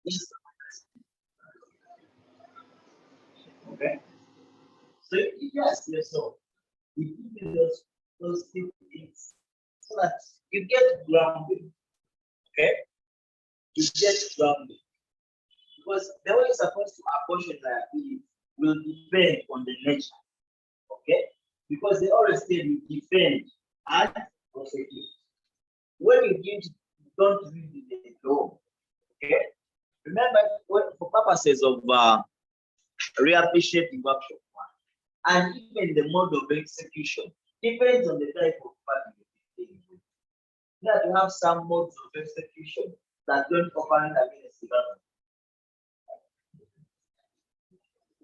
Yes. Okay. So yes, yes, so you give you those things so that you get grounded. Okay, you get grounded because the way you're supposed to apportion liability will depend on the nature. Okay, because they always say you defend and prosecute. When you don't read the law. Okay, remember for purposes of reappreciating workshop one, and even the mode of execution depends on the type of party you're dealing with. You have to have some modes of execution that don't operate against the government.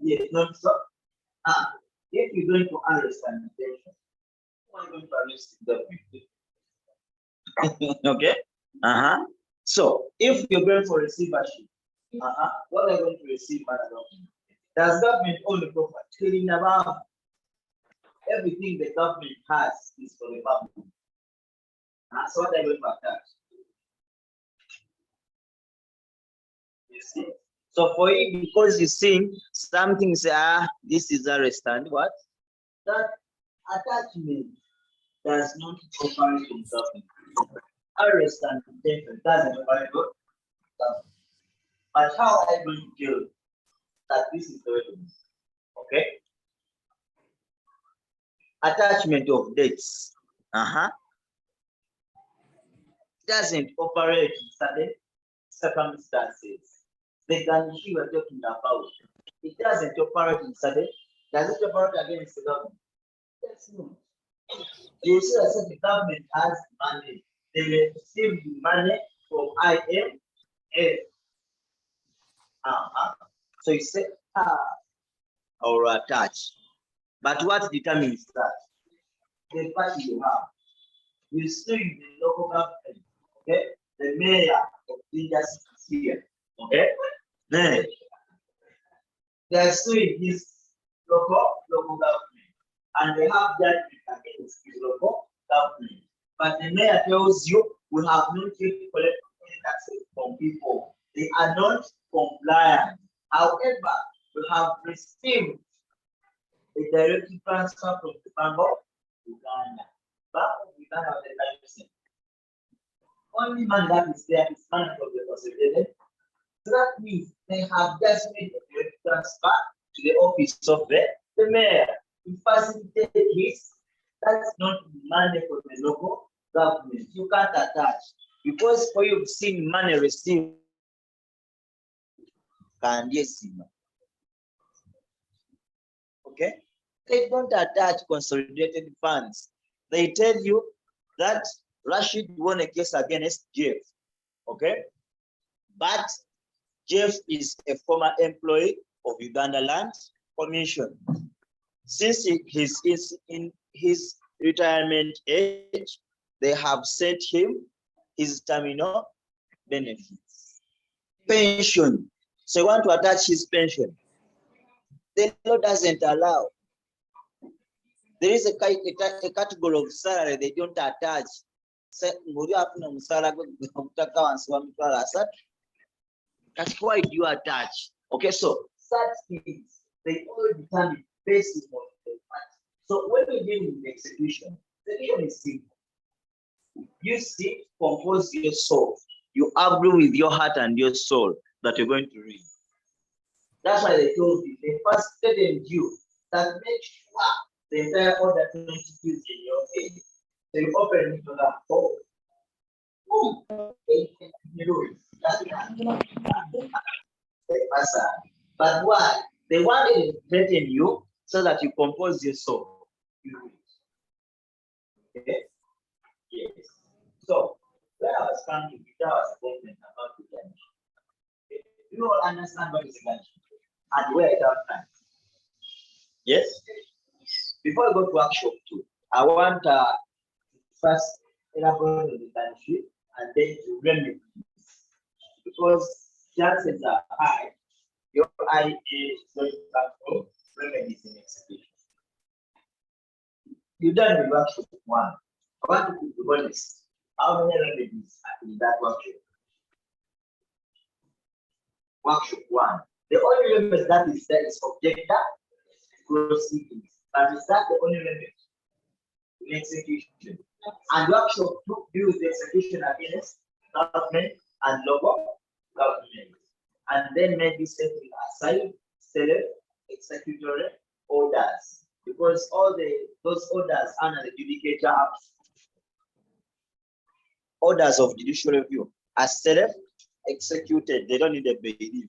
Yes, not so. If you're going to arrest an intention, who are you going to arrest the government? Okay. So if you're going for receivership, what are you going to receive by the government? Does government own the property? Cleaning about everything the government has is for the public. So what are you going to attach? You see? So for you, because you see something say, this is arrest and what? That attachment does not operate in government. Arrest and detention doesn't operate in government. But how are you going to deal that this is the way to do? Okay? Attachment of debts. Doesn't operate in certain circumstances. The Garnishee we're talking about, it doesn't operate in certain. Does it operate against the government? Yes, no. You see that the government has money. They receive money from IMF. So you say, or attach. But what determines that? The party you have. You sue the local government, okay? The mayor of India is here, okay? Then they are suing this local government, and they have judgment against the local government. But the mayor tells you, we have not yet collected any taxes from people. They are not compliant. However, we have received a direct transfer from the Bank of Uganda. Bank of Uganda have the 9%. Only money that is there is money from the consolidated. So that means they have just made a direct transfer to the office of the mayor to facilitate this. That's not money for the local government. You can't attach because for you've seen money received. Okay, they don't attach consolidated funds. They tell you that Rashid won a case against Jeff. Okay, but Jeff is a former employee of Uganda Land Commission. Since he's in his retirement age, they have sent him his terminal benefits. Pension. So you want to attach his pension. The law doesn't allow. There is a category of salary they don't attach. That's why you attach. Okay, so such things they all determine based on the fact. So when we deal with the execution is simple. You sit, compose your soul. You agree with your heart and your soul that you're going to read. That's why they told you, they first stated you that make sure the entire order 22 is in your head. So you open it to that hole. But why? They wanted to threaten you so that you compose your soul. Okay? Yes. So, where I was coming, that was a statement about the Garnishee. You all understand what is Garnishee and where it happens. Yes? Before I go to workshop 2, I want first elaborate on the Garnishee and then to remedies. Because chances are high, your IA is going to come from remedies in execution. You've done the workshop 1. I want to be honest. How many remedies are in that workshop? Workshop 1. The only remedy that is there is objector proceedings. But is that the only remedy in execution? And workshop 2 deals the execution against government and local government. And then maybe setting aside self-executory orders. Because all those orders under the Judicature Act, orders of judicial review are self-executed. They don't need a bail.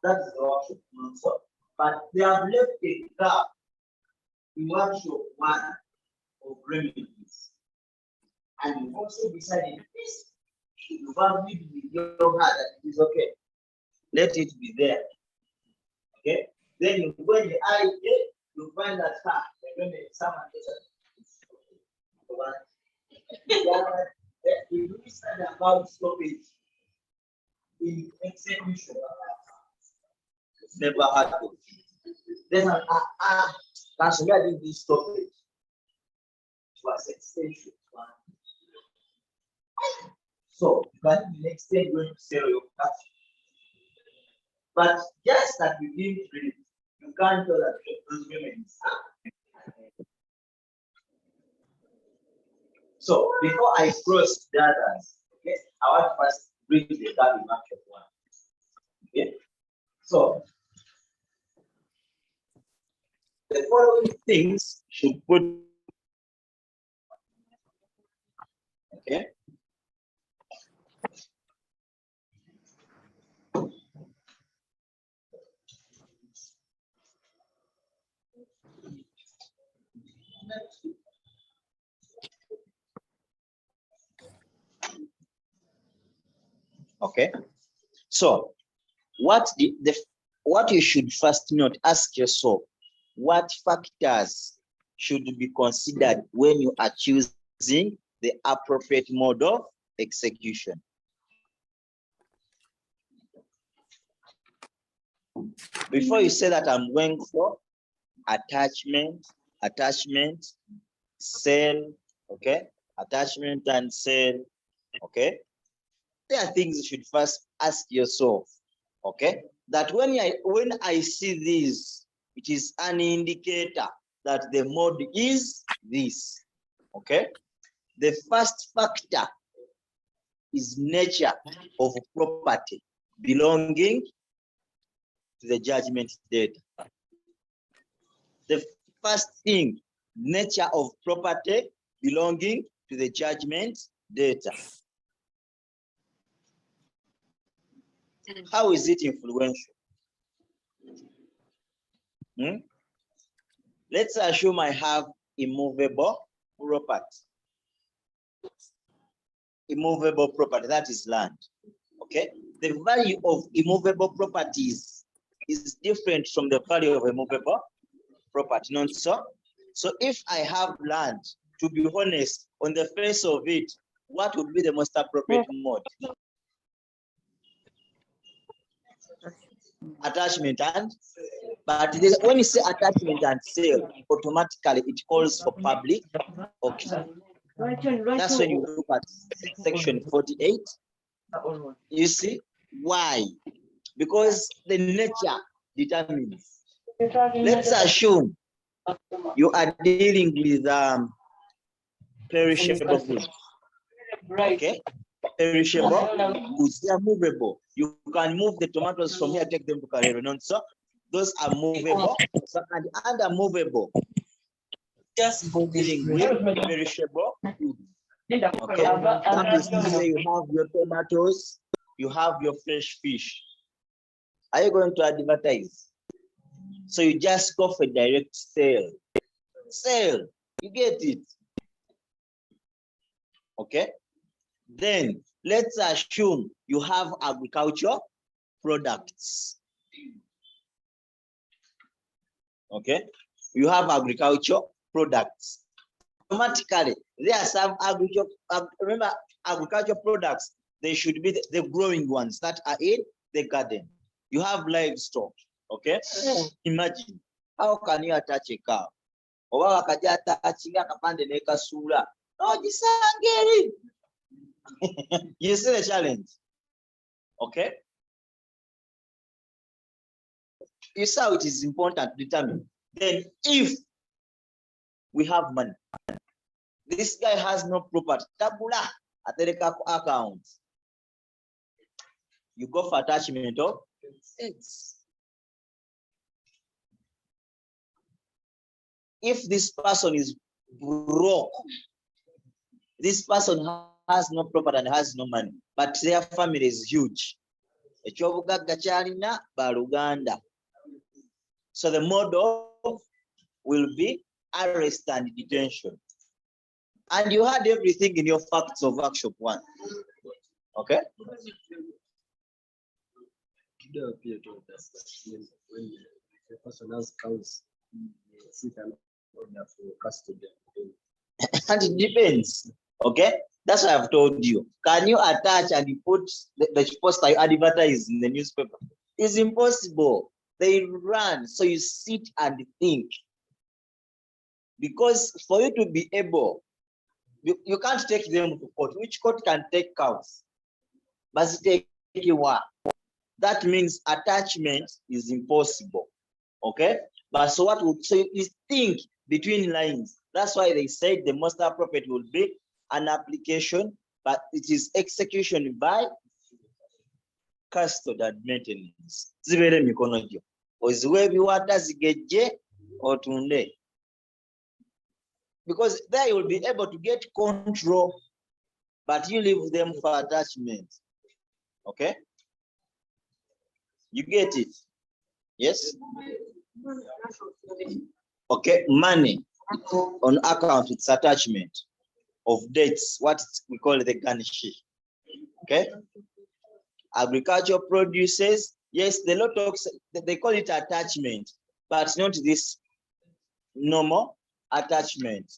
That's the workshop. But they have left a gap in workshop 1 of remedies. And you also decided this. You value with your heart that it is okay. Let it be there. Okay? Then you go in the eye, you find that when someone gets we said about stoppage in execution. It's never happened. Then that's where I did this stoppage. It was extension. So, but the next day going to sell your cash. But just that you didn't read, you can't tell that those women. So before I cross the others, okay, I want to first bring the gap in workshop 1. Okay, so the following things should put. Okay. Okay, so what you should first note, ask yourself, what factors should be considered when you are choosing the appropriate mode of execution? Before you say that I'm going for attachment, sale, okay, attachment and sale, okay, there are things you should first ask yourself, okay, that when I see this, it is an indicator that the mode is this, okay. The first factor is nature of property belonging to the judgment debtor. The first thing, nature of property belonging to the judgment debtor. How is it influential? Let's assume I have immovable property. Immovable property, that is land. Okay, the value of immovable properties is different from the value of immovable property, not so? So if I have land, to be honest, on the face of it, what would be the most appropriate mode? Attachment and, but when you say attachment and sale, automatically it calls for public auction. That's when you look at section 48. You see why? Because the nature determines. Let's assume you are dealing with perishable goods. Okay, perishable goods, they are movable. You can move the tomatoes from here, take them to Carrero. So those are movable, so, and other movable. Just dealing with perishable goods. Okay, that is to say you have your tomatoes, you have your fresh fish. Are you going to advertise? So you just go for direct sale. Sale, you get it. Okay, then let's assume you have agricultural products. Okay, you have agricultural products. Automatically, there are some agricultural, remember, agricultural products, they should be the growing ones that are in the garden. You have livestock. Okay, imagine, how can you attach a cow? Or you see the challenge. Okay, You see how it is important to determine. Then if we have money, this guy has no property, tabula, atereka account. You go for attachment of X. If this person is broke, this person has no property and has no money, but their family is huge. So the model will be arrest and detention. And you had everything in your facts of workshop 1. Okay? When the person has counts, seek an order for custody. And it depends. Okay? That's what I've told you. Can you attach and you put the poster you advertise in the newspaper? It's impossible. They run. So you sit and think. Because for you to be able, you can't take them to court. Which court can take cows? But take you one. That means attachment is impossible. Okay? But so what would, so you think between lines. That's why they said the most appropriate would be an application, but it is execution by custody and maintenance. Zibere mikono gyo. Oziwe biwata zigeje otunde. Because there you will be able to get control, but you leave them for attachment. Okay? You get it? Yes? Okay, money on account, it's attachment of debts, what we call the Garnishee. Okay? Agricultural produces, yes, the law talks, they call it attachment, but not this normal attachment.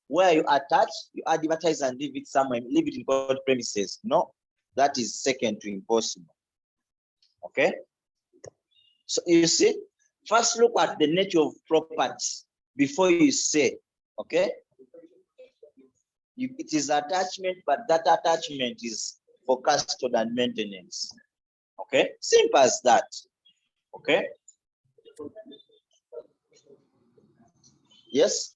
Where you attach, you advertise and leave it somewhere, leave it in court premises. No, that is second to impossible. Okay? So you see, first look at the nature of property before you say, okay? It is attachment, but that attachment is for custody and maintenance. Okay? Simple as that. Okay? Yes?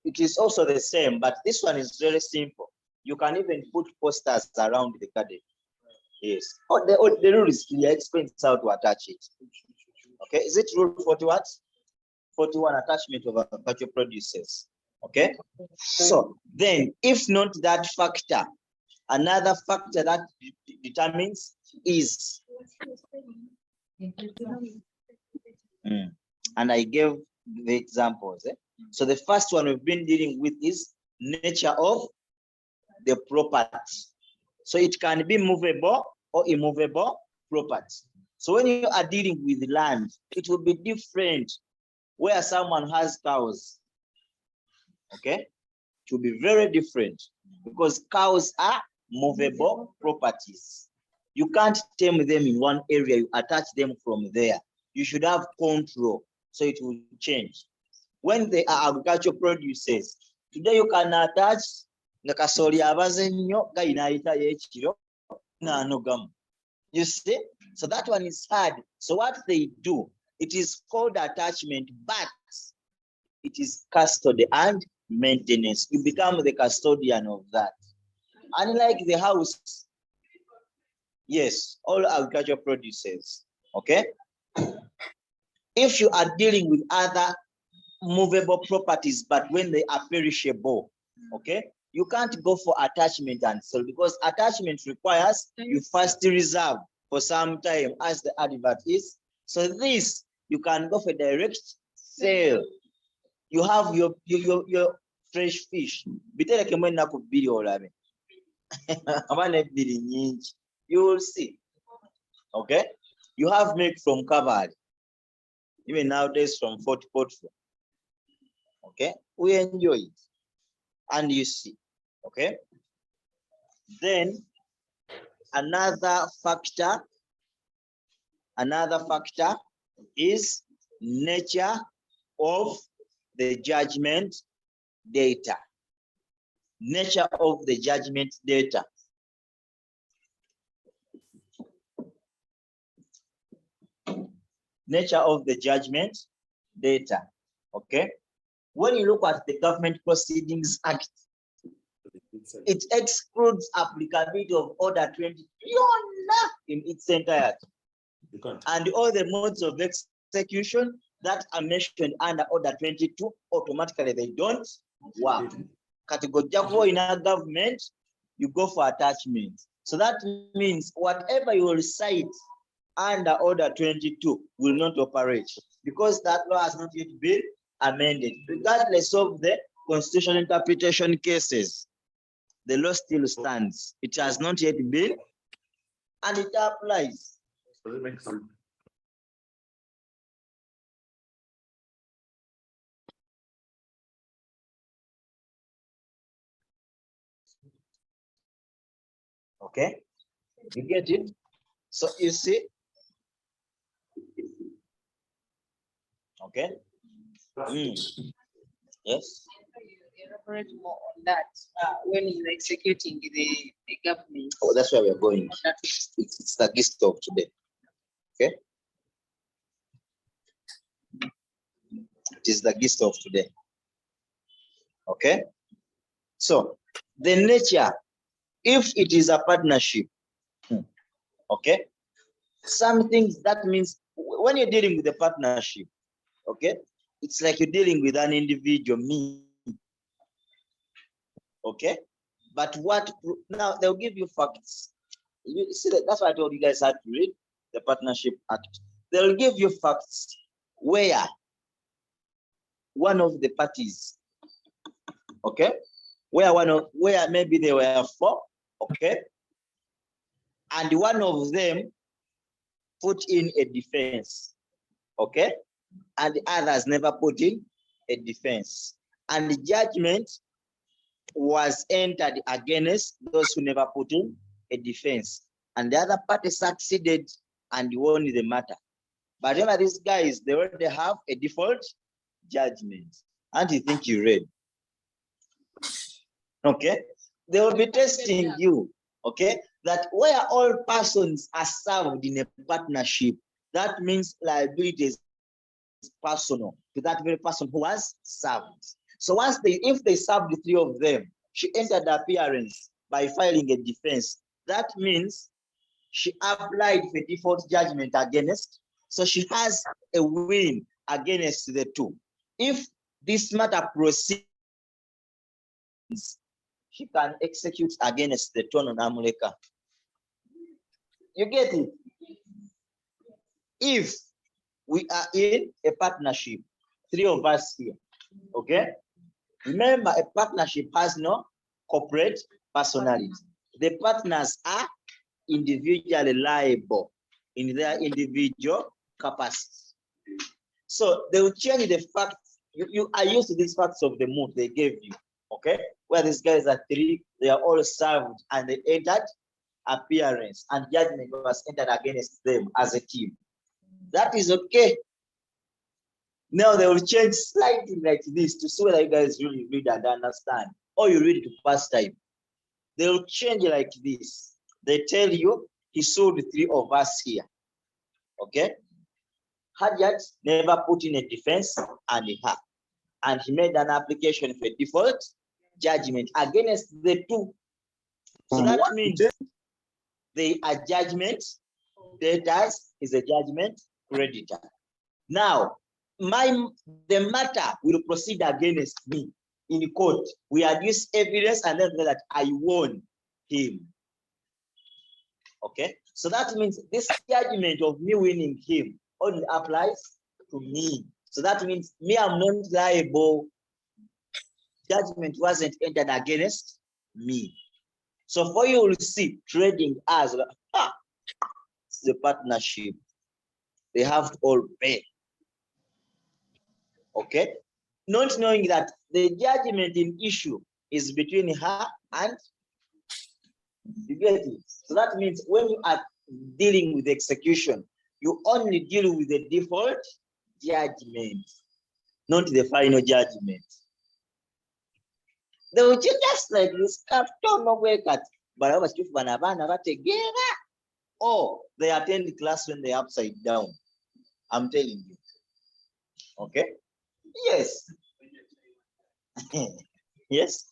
It is also the same, but this one is very simple. You can even put posters around the garden. Yes. Oh, the rule is clear. Explains how to attach it. Okay. Is it rule 40 what? 41 attachment of agricultural produces. Okay. So then, if not that factor, another factor that determines is. And I gave the examples. So the first one we've been dealing with is nature of the property. So it can be movable or immovable property. So when you are dealing with land, it will be different where someone has cows. Okay? It will be very different because cows are movable properties. You can't tame them in one area, you attach them from there. You should have control, so it will change. When they are agricultural produces, today you can attach the kasori abazenyo gainaita yechiro na nogam. You see? So that one is hard. So what they do, it is called attachment, but it is custody and maintenance. You become the custodian of that. Unlike the house, yes, all agricultural produces. Okay? If you are dealing with other movable properties, but when they are perishable, okay, you can't go for attachment and sell because attachment requires you first reserve for some time as the advert is. So this, you can go for direct sale. You have your fresh fish. You will see. Okay? You have milk from Cavalry. Even nowadays from Fort Portfolio. Okay? We enjoy it. And you see. Okay? Then another factor is nature of the judgment data. Nature of the judgment data. nature of the judgment, data. Okay. When you look at the Government Proceedings Act, it excludes applicability of Order 20 in its entirety. And all the modes of execution that are mentioned under Order 22, automatically they don't work. Category in a government, you go for attachment. So that means whatever you will cite under Order 22 will not operate because that law has not yet been amended. Regardless of the constitutional interpretation cases, the law still stands. It has not yet been, and it applies. Does it make sense? Okay, you get it? So you see, okay. Yes. Elaborate more on that when you're executing the government. Oh, that's where we are going. It's the gist of today. Okay. It is the gist of today. Okay. So the nature, if it is a partnership, okay, some things that means when you're dealing with a partnership, okay, it's like you're dealing with an individual, me. Okay, but what now they'll give you facts. You see that that's why I told you guys how to read the Partnership Act. They'll give you facts where one of the parties, okay, where maybe there were 4, okay, and one of them put in a defense, okay, and the others never put in a defense, and the judgment was entered against those who never put in a defense, and the other party succeeded and won the matter. But remember, these guys, they already have a default judgment. And you think you read? Okay, they will be testing you. Okay, that where all persons are served in a partnership, that means liability is personal to that very person who was served. So once if they served the 3 of them, she entered the appearance by filing a defense. That means she applied for default judgment against, so she has a win against the 2. If this matter proceeds, she can execute against the Tono Namuleka. You get it? If we are in a partnership, 3 of us here, okay? Remember, a partnership has no corporate personality. The partners are individually liable in their individual capacity. So they will change the facts. You are used to these facts of the mood they gave you, okay? Where these guys are 3, they are all served and they entered appearance and judgment was entered against them as a team. That is okay. Now they will change slightly like this to see whether you guys really read and understand, or you read it to pass time. They will change like this. They tell you he sued 3 of us here. Okay? Hajat never put in a defense and her. And he made an application for default judgment against the 2. So that means they are judgment debtors is a judgment creditor. Now, the matter will proceed against me in court. We adduce evidence and then that I won him. Okay, so that means this judgment of me winning him only applies to me. So that means me, I'm not liable. Judgment wasn't entered against me. So for you will see trading as it's a partnership. They have to all pay. Okay, not knowing that the judgment in issue is between her and you get it. So that means when you are dealing with execution, you only deal with the default judgment, not the final judgment. They will just like this but I was or they attend the class when they're upside down. I'm telling you. Okay? Yes. Yes.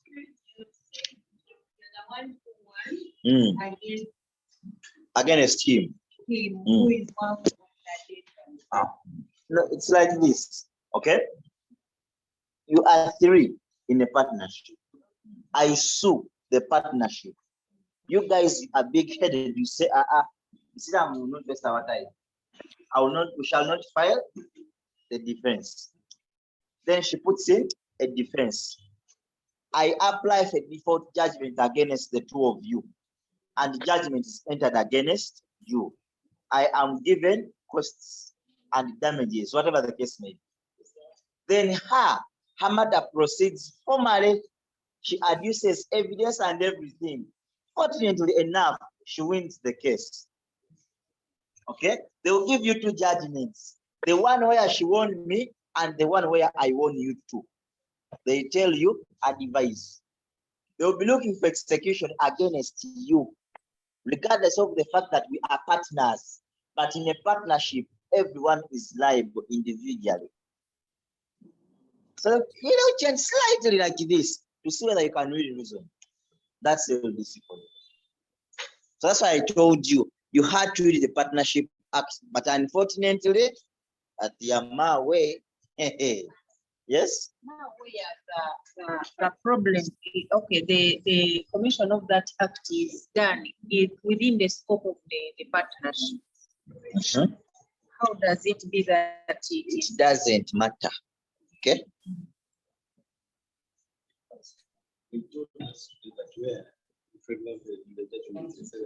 Mm. Against him. Who is one of the debtor. No, it's like this. Okay? You are three in a partnership. I sue the partnership. You guys are big-headed. You say, Islam will not waste our time. We shall not file the defense. Then she puts in a defense. I apply for default judgment against the two of you, and judgment is entered against you. I am given costs and damages, whatever the case may be. Then her mother proceeds formally. She adduces evidence and everything. Fortunately enough, she wins the case. Okay? They will give you two judgments. The one where she won me and the one where I won you too. They tell you, advise. They will be looking for execution against you, regardless of the fact that we are partners. But in a partnership, everyone is liable individually. So, change slightly like this to see whether you can really reason. That's the discipline. So that's why I told you, you had to read the Partnership Act, but unfortunately, at the Yama way, yes? Now we are the problem. Okay, the commission of that act is done within the scope of the partnership. How does it be that it doesn't matter? Okay. For example, in the judgment, they say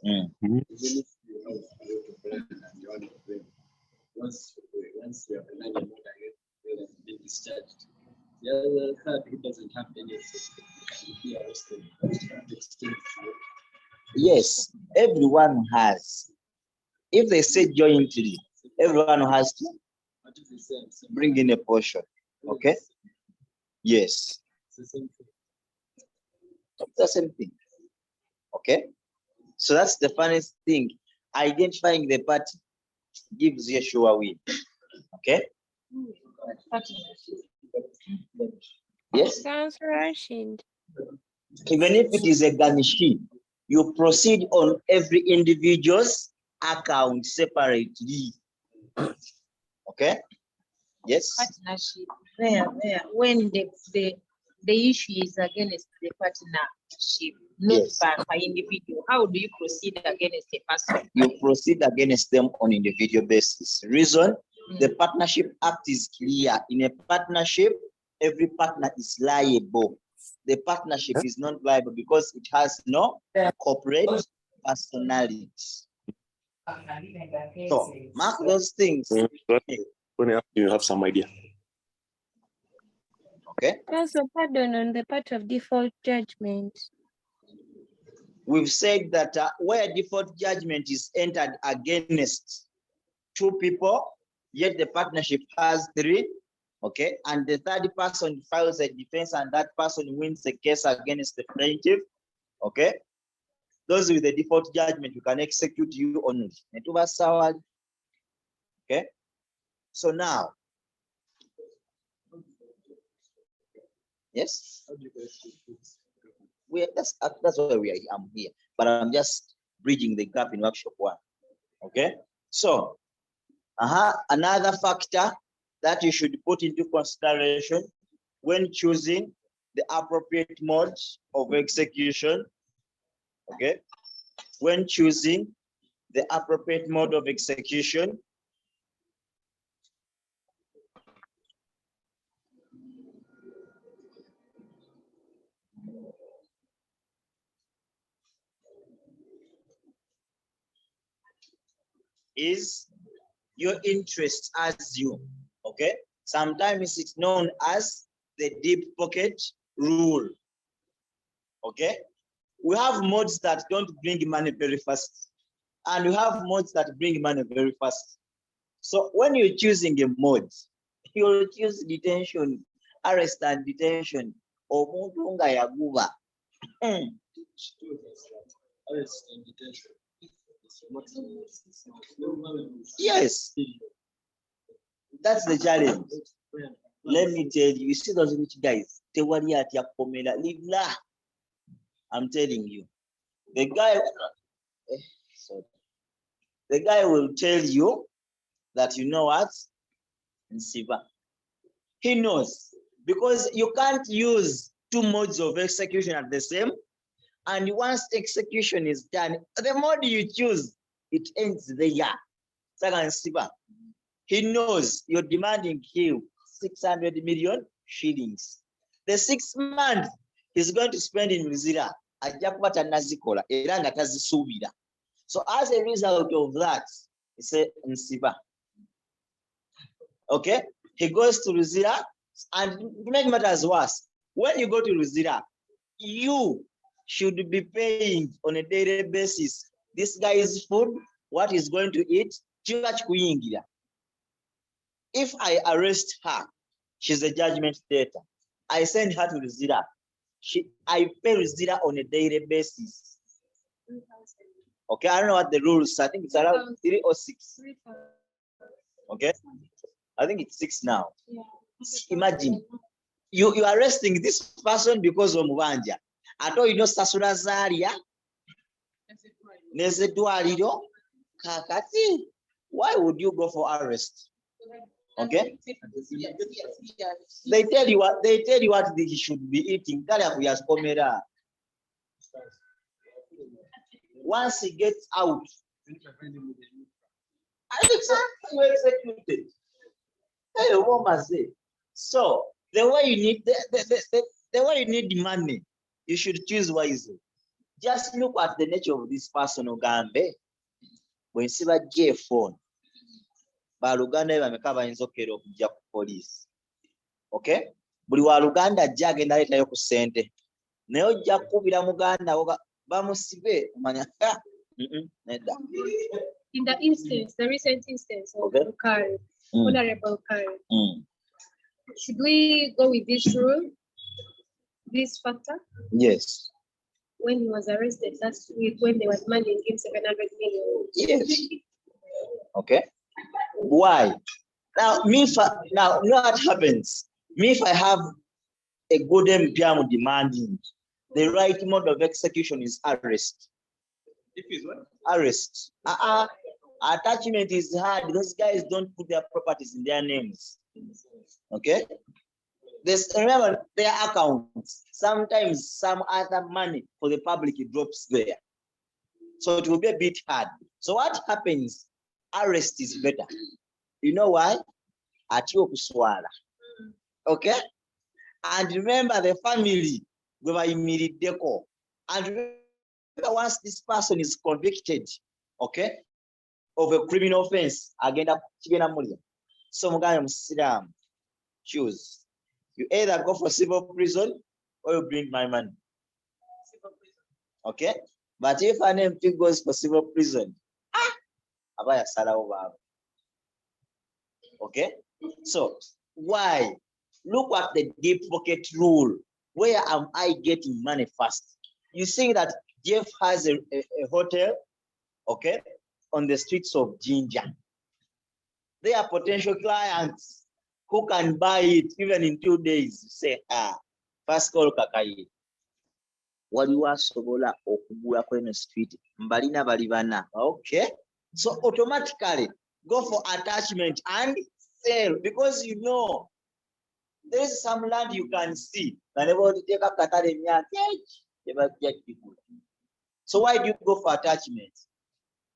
Mm-hmm. even if you have a lot of bread and you want to pay, once you have a line amount and been discharged, the other third who doesn't have any excess can be arrested. Yes, everyone has. If they say jointly, everyone has to bring in a portion. Okay? Yes. It's the same thing. It's the same thing. Okay? So that's the funniest thing. Identifying the party gives you a sure win. Okay? Yes? Sounds rationed. Even if it is a Garnishee, you proceed on every individual's account separately. Okay? Yes? partnership where when the issue is against the partnership, not Yes. by individual, how do you proceed against a person? You proceed against them on individual basis. Reason, the Partnership Act is clear. In a partnership, every partner is liable. The partnership is not liable because it has no corporate personality. So, mark those things. When you have some idea. Okay? Also, pardon on the part of default judgment. We've said that where default judgment is entered against two people, yet the partnership has three, okay, and the third person files a defense and that person wins the case against the plaintiff, okay, those with the default judgment, you can execute you only. Okay, so now, yes, that's why I'm here, but I'm just bridging the gap in workshop one. Okay, so another factor that you should put into consideration when choosing the appropriate mode of execution. Okay, when choosing the appropriate mode of execution, is your interest as you. Okay, sometimes it's known as the deep pocket rule. Okay, we have modes that don't bring money very fast, and we have modes that bring money very fast. So when you're choosing a mode, you'll choose detention, arrest and detention, or Mudunga Yaguba. Arrest and detention. Yes, that's the challenge. Let me tell you, you see those rich guys, live la. I'm telling you, the guy, sorry, the guy will tell you that, you know what, Nsiba. He knows, because you can't use two modes of execution at the same. And once execution is done, the mode you choose, it ends there. Nsiba. He knows you're demanding him 600 million shillings. The 6 months he's going to spend in Muzira. So as a result of that, he said Nsiba. Okay, he goes to Ruzira, and to make matters worse, when you go to Ruzira, you should be paying on a daily basis this guy's food, what he's going to eat. If I arrest her, she's a judgment debtor. I send her to Ruzira. I pay Ruzira on a daily basis. Okay, I don't know what the rules. I think it's around 3 or 6. Okay, I think it's 6 now. Imagine you are arresting this person because of Mubanja. Ato you know Sasura Zaria Nezedwariro Kakati. Why would you go for arrest? Okay, they tell you what he should be eating. Once he gets out, I think you executed. Hey, what must say? So the way you need the way you need money, you should choose wisely. Just look at the nature of this person. Ugambe when you see that J phone. Baluganda bameka bayinza okera okujja ku police. Okay, buli wa Luganda ajja agenda leetayo ku ssente naye ojja kukubira muganda bamusibe omanya nedda. In the instance, the recent instance of Okay. Kari, Honorable Kari, should we go with this rule, this factor? Yes. When he was arrested last week, when they were demanding him 700 million. Yes. Okay. Why? Now, you know what happens? If I have a good MPM demanding, the right mode of execution is arrest. If it's what? Arrest. Attachment is hard. Those guys don't put their properties in their names. Okay. Remember their accounts. Sometimes some other money for the public drops there. So it will be a bit hard. So what happens? Arrest is better. You know why? At your kuswala. Okay? And remember the family, we were immediate deco. And remember once this person is convicted, okay, of a criminal offense, again, so Muslim, choose. You either go for civil prison or you bring my money. Okay? But if an MP goes for civil prison, abaya sala over. Okay? So why? Look at the deep pocket rule. Where am I getting money first? You see that Jeff has a hotel, okay, on the streets of Ginger. They are potential clients who can buy it even in 2 days. Say, first call Kakai. What you are sobola okugula kwene street mbalina balibana. Okay, so automatically go for attachment and sell, because you know there is some land you can see. So why do you go for attachment?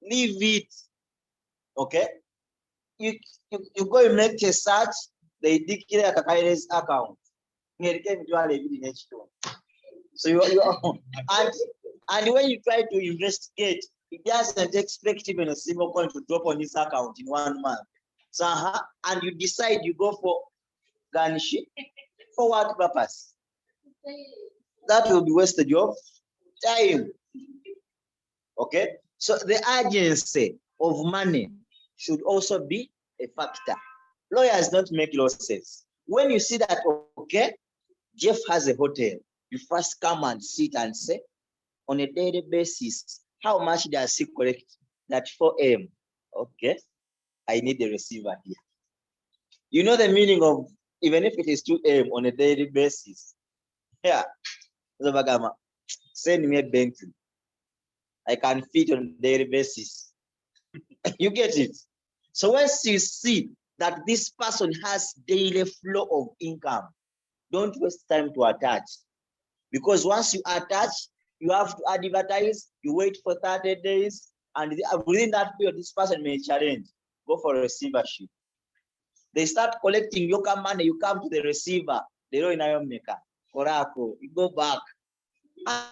Leave it. Okay, you go and make a search. They declare Kakai's account. So you and when you try to investigate, it doesn't expect even a single coin to drop on his account in 1 month. So and you decide you go for Garnishee. For what purpose? That will be wasted of time. Okay, so the urgency of money should also be a factor. Lawyers don't make losses. When you see that, okay, Jeff has a hotel, you first come and sit and say, on a daily basis, how much does he collect that 4M, okay, I need the receiver here. You know the meaning of, even if it is 2M on a daily basis. Yeah. Send me a bank. I can fit on a daily basis. You get it? So once you see that this person has daily flow of income, don't waste time to attach. Because once you attach, you have to advertise, you wait for 30 days, and within that period, this person may challenge. Go for receivership. They start collecting your money, you come to the receiver, they don't know maker. Korako, you go back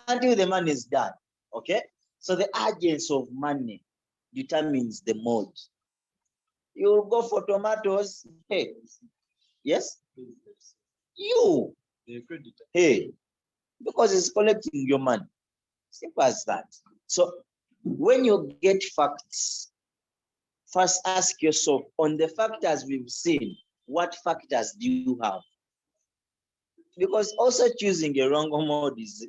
until the money is done. Okay? So the agents of money determines the mode. You'll go for tomatoes. Hey, yes? You. Hey, because it's collecting your money. Simple as that. So when you get facts, first ask yourself, on the factors we've seen, what factors do you have? Because also choosing a wrong mode is the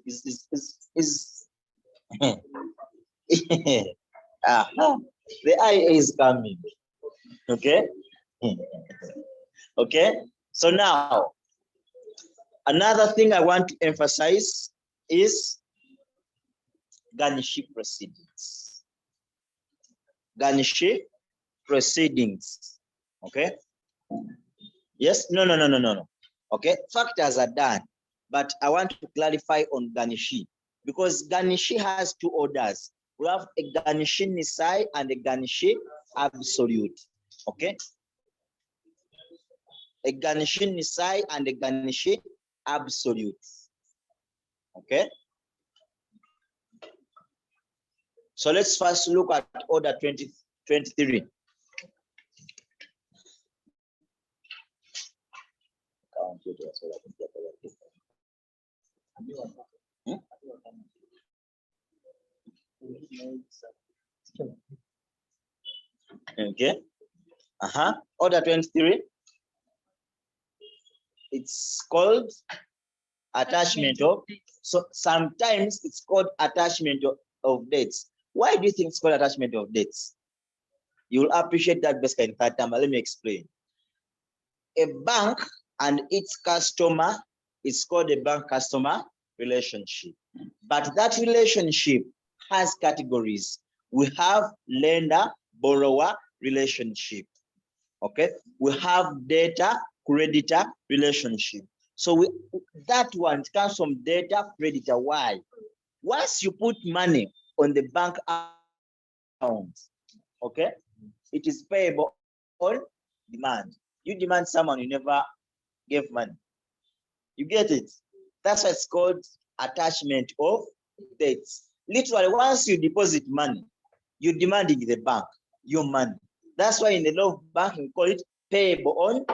IA is coming. Okay. Okay. So now, another thing I want to emphasize is Garnishee proceedings. Garnishee proceedings. Okay. Yes. No. Okay. Factors are done, but I want to clarify on Garnishee, because Garnishee has two orders. We have a Garnishee Nisai and a Garnishee absolute. Okay. A Garnishee Nisai and a Garnishee absolute. Okay. So let's first look at order 2023. Okay. Order 23. It's called attachment of. So sometimes it's called attachment of dates. Why do you think it's called attachment of dates? You'll appreciate that best in third term. Let me explain. A bank and its customer is called a bank-customer relationship. But that relationship has categories. We have lender-borrower relationship. Okay, we have debtor-creditor relationship. So that one comes from debtor-creditor. Why? Once you put money on the bank account, okay, it is payable on demand. You demand someone, you never gave money. You get it? That's why it's called attachment of dates. Literally, once you deposit money, you're demanding the bank your money. That's why in the law of banking, we call it payable on.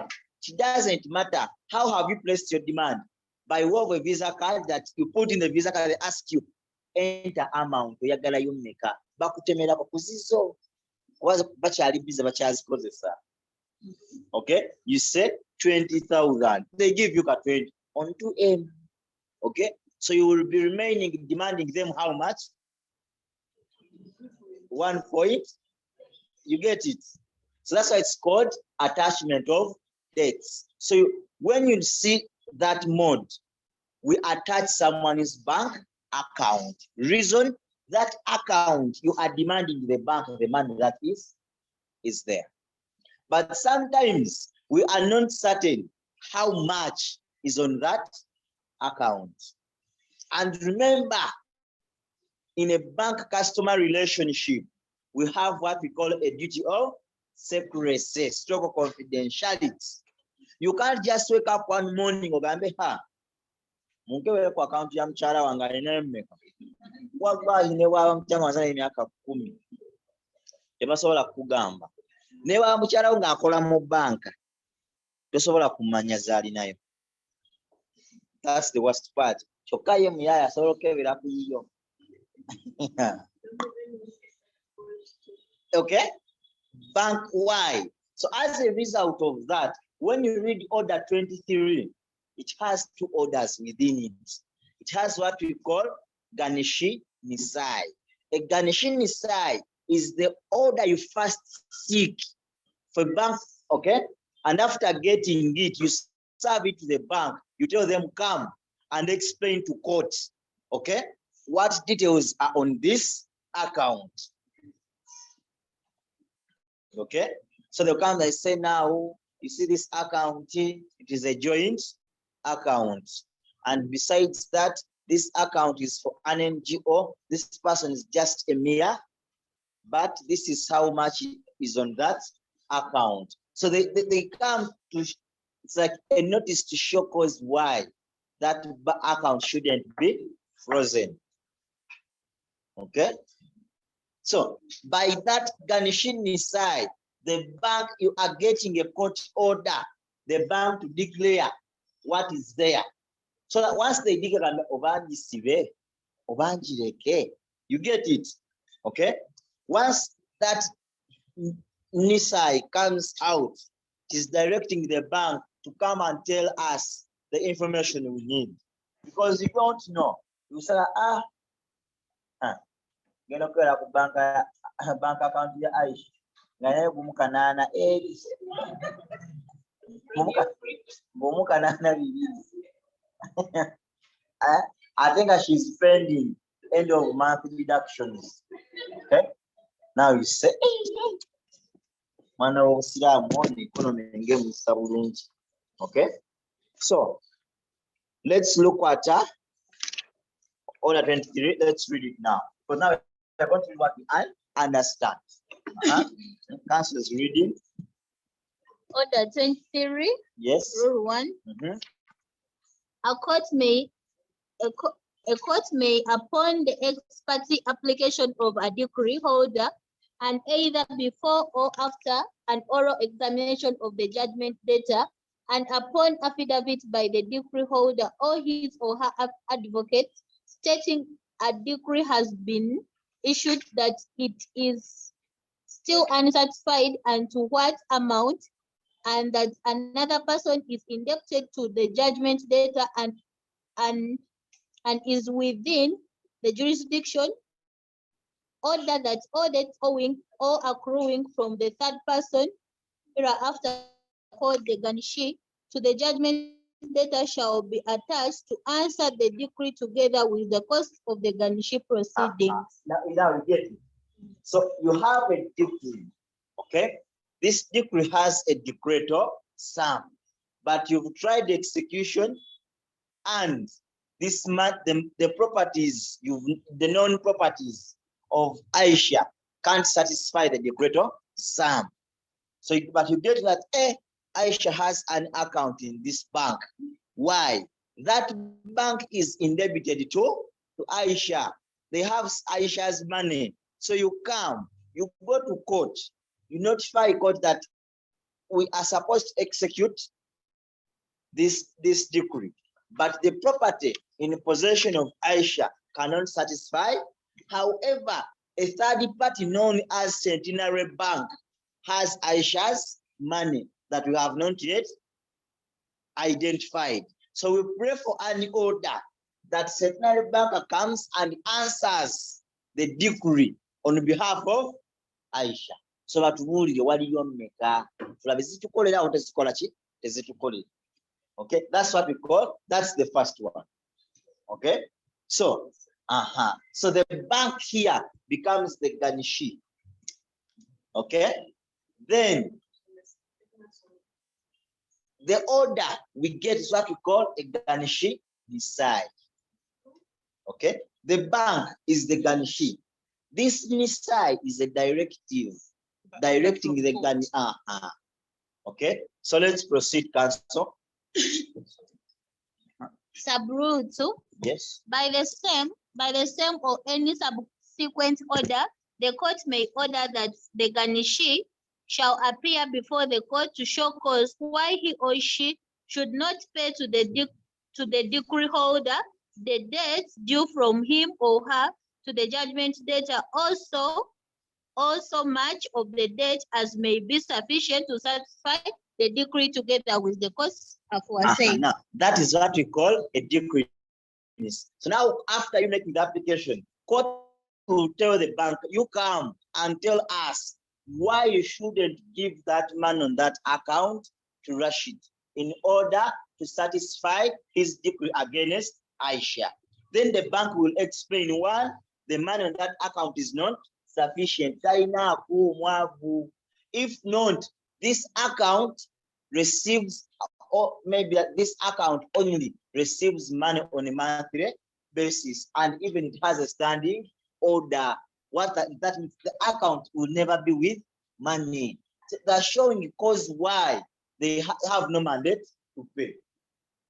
It doesn't matter how have you placed your demand. By way of a Visa card that you put in the Visa card, they ask you, enter amount, oyagala yomeka. Bakutemera bakuzizo. Okay, you say 20,000. They give you 20 on 2M. Okay, so you will be remaining demanding them how much? 1 point. You get it? So that's why it's called attachment of dates. So when you see that mode, we attach someone's bank account. Reason, that account, you are demanding the bank the money that is there. But sometimes we are not certain how much is on that account. And remember, in a bank customer relationship, we have what we call a duty of secrecy, stroke confidentiality. You can't just wake up one morning ogambe ha munkewe kwa account ya mchara wanga nemeka wagba ine wa mchama sana emyaka 10 tebasobola kugamba ne wa mchara nga akola mu banka tosobola kumanya zali nayo. That's the worst part. Chokaye muyaya solokebera kuyiyo. Okay, bank why? So as a result of that, when you read order 23, it has two orders within it. It has what we call Garnishee Nisai. A Garnishee Nisai is the order you first seek for bank, okay? And after getting it, you serve it to the bank. You tell them, come and explain to court, okay? What details are on this account, okay? So they'll come, they say, now, you see this account, it is a joint account. And besides that, this account is for an NGO. This person is just a mayor, but this is how much is on that account. So they come to, it's like a notice to show cause why that account shouldn't be frozen. Okay. So by that Garnishee side, the bank, you are getting a court order, the bank to declare what is there. So that once they declare, you get it. Okay. Once that Nisai comes out, it is directing the bank to come and tell us the information we need. Because you don't know. You say, you know, bank account ya Aisha. Ngaye bumukanana bumukanana I think she's spending end of month deductions. Okay. Now you say, okay. So let's look at order 23. Let's read it now. Because now we're going to read what we understand. Council is reading. Order 23. Yes. Rule 1. A court may, upon the ex parte application of a decree holder, and either before or after an oral examination of the judgment data, and upon affidavit by the decree holder or his or her advocate, stating a decree has been issued that it is still unsatisfied and to what amount, and that another person is indebted to the judgment data and is within the jurisdiction, order that all debts owing or accruing from the third person hereafter called the Garnishee to the judgment data shall be attached to answer the decree together with the cost of the Garnishee proceedings. Now we get it. So you have a decree, okay? This decree has a decretor sum, but you've tried the execution and this month the properties, the non-properties of Aisha can't satisfy the decretor sum. So, but you get that Aisha has an account in this bank. Why? That bank is indebted to Aisha. They have Aisha's money. So you come, you go to court, you notify court that we are supposed to execute this decree, but the property in possession of Aisha cannot satisfy. However, a third party known as Centenary Bank has Aisha's money that we have not yet identified. So we pray for an order that Centenary Bank comes and answers the decree on behalf of Aisha. So that okay, that's what we call, that's the first one. Okay, so so the bank here becomes the Garnishee. Okay, then the order we get is what we call a Garnishee decide. Okay, the bank is the Garnishee. This decide is a directive directing the Garnishee. Okay, so let's proceed, counsel. Sub-rule 2. Yes. By the same or any subsequent order, the court may order that the Garnishee shall appear before the court to show cause why he or she should not pay to the decree holder the debts due from him or her to the judgment debtor, also much of the debt as may be sufficient to satisfy the decree together with the costs aforesaid. Now, that is what we call a decree. So now, after you make the application, court will tell the bank, you come and tell us why you shouldn't give that man on that account to Rashid in order to satisfy his decree against Aisha. Then the bank will explain why the money on that account is not sufficient. If not, this account receives, or maybe this account only receives money on a monthly basis, and even it has a standing order. What that means, the account will never be with money. They're showing the cause why they have no mandate to pay.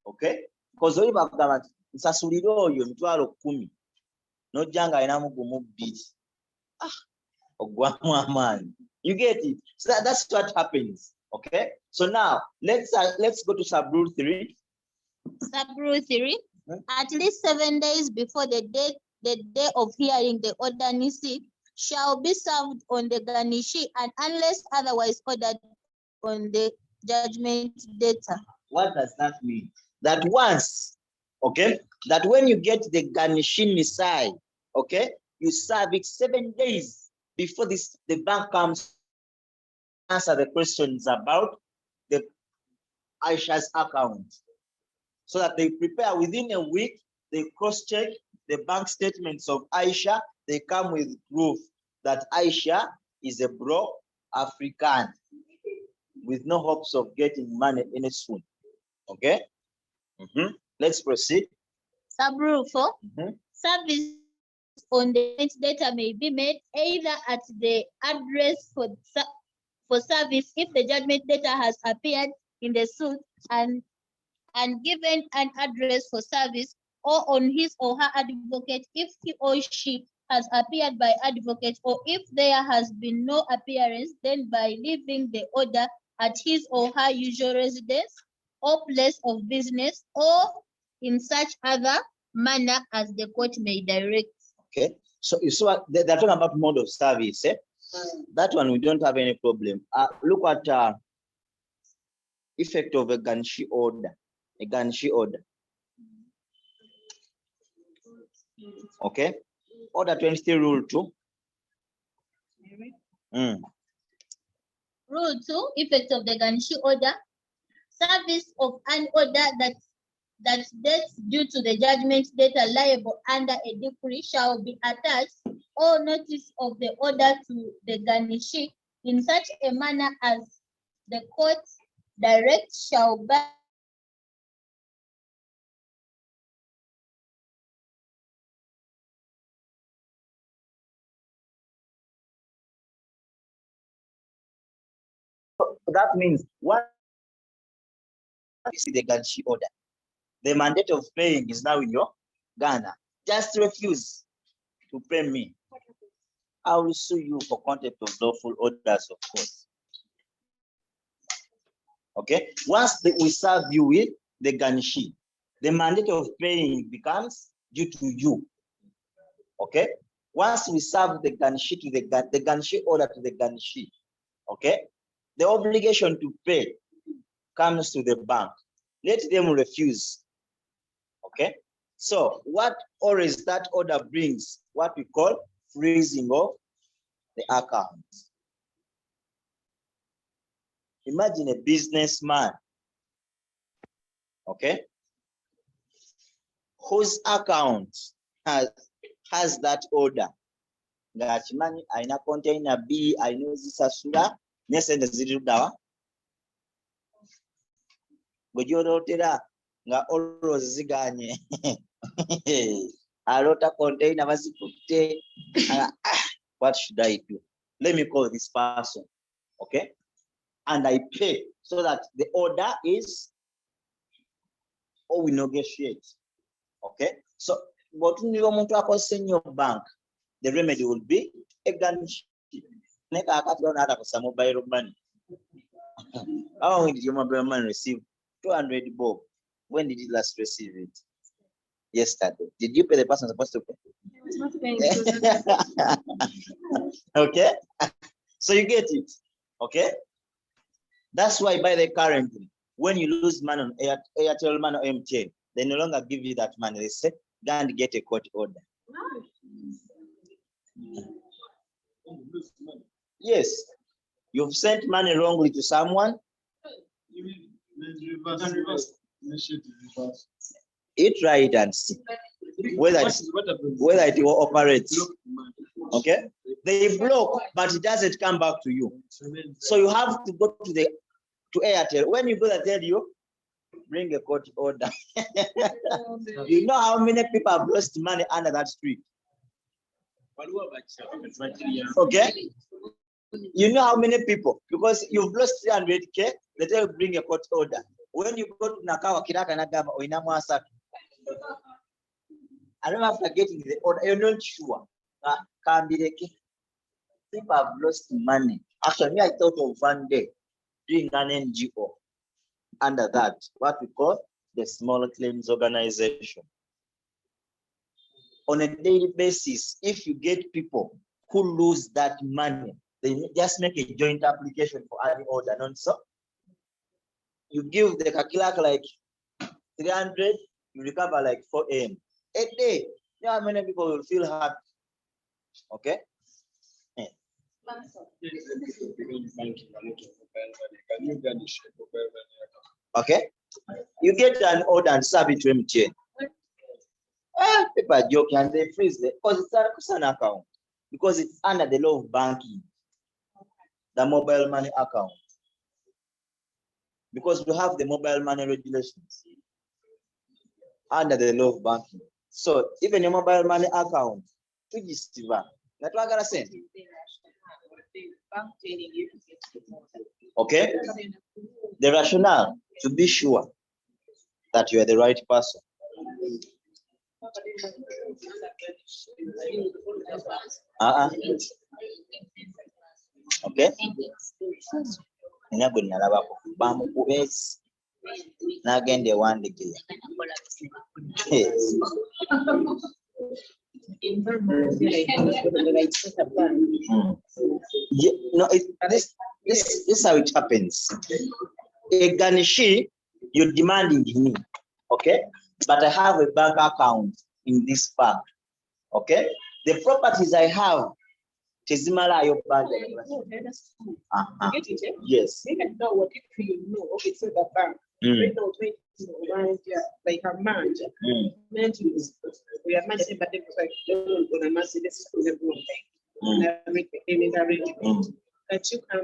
Okay? Because we have government, nsasulira oyo emitwalo 10 nojjanga ayinamu gumu 2 ogwamu amaanyi. You get it? So that's what happens. Okay? So now let's go to sub rule 3. Sub rule 3. At least 7 days before the day of hearing the order nisi shall be served on the Garnishee, and unless otherwise ordered on the judgment debtor. What does that mean? That once, okay, that when you get the Garnishee Nisai, okay, you serve it 7 days before the bank comes to answer the questions about the Aisha's account. So that they prepare within a week, they cross-check the bank statements of Aisha, they come with proof that Aisha is a broke African with no hopes of getting money any soon. Okay? Let's proceed. Sub rule 4. Service on the data may be made either at the address for service if the judgment data has appeared in the suit and given an address for service, or on his or her advocate if he or she has appeared by advocate, or if there has been no appearance, then by leaving the order at his or her usual residence or place of business, or in such other manner as the court may direct. Okay, so you saw they're talking about mode of service. That one we don't have any problem. Look at effect of a Garnishee order. A Garnishee order. Okay, order 23 rule 2. Rule 2, effect of the Garnishee order. Service of an order that debts due to the judgment data liable under a decree shall be attached, or notice of the order to the Garnishee in such a manner as the court directs shall be. That means what is the Garnishee order? The mandate of paying is now in your Ghana. Just refuse to pay me. I will sue you for contempt of lawful orders, of course. Okay, once we serve you with the Garnishee, the mandate of paying becomes due to you. Okay, once we serve the Garnishee to the Garnishee order to the Garnishee, okay, the obligation to pay comes to the bank. Let them refuse. Okay, so what always that order brings, what we call freezing of the account. Imagine a businessman, okay, whose account has that order. Money aina container B, I know this asura, nesende zirudawa. Gojorotera nga always ziganye. Alota container bazikutte. What should I do? Let me call this person, okay? And I pay so that the order is, or we negotiate, okay? So, what you want to senior bank, the remedy will be a Garnishee. Mobile money. How long did your mobile money receive? 200 bob. When did you last receive it? Yesterday. Did you pay the person supposed to pay? Okay. So you get it. Okay. That's why by the currently, when you lose money on Airtel money or MTN, they no longer give you that money. They say, go and get a court order. Yes. You've sent money wrongly to someone. Try it and see whether it will operate. Okay. They block, but it doesn't come back to you. So you have to go to Airtel. When you go to tell you, bring a court order. You know how many people have lost money under that street? Okay. You know how many people? Because you've lost 300K, they tell you bring a court order. When you go to Nakawa, Kiraka Nagama, or Inamwasa, I don't after getting the order, you're not sure. People have lost money. Actually, me, I thought of one day doing an NGO under that, what we call the Small Claims Organization. On a daily basis, if you get people who lose that money, they just make a joint application for any order, not so. You give the kakilak like 300, you recover like 4 AM. A day, you know how many people will feel happy? Okay? Yeah. Okay? You get an order and serve it to MTN. People are joking and they freeze it because it's an account. Because it's under the law of banking, the mobile money account. Because we have the mobile money regulations under the law of banking. So even your mobile money account, okay? The rationale to be sure that you are the right person. Okay? No, this is how it happens. A Garnishee, you're demanding me, okay? But I have a bank account in this bank, okay? The properties I have, Tezimala your bank. Yes. Even though what if you know, okay, so the bank, right now, like a manager, we are managing, but like, on a massive, this is the arrangement that you can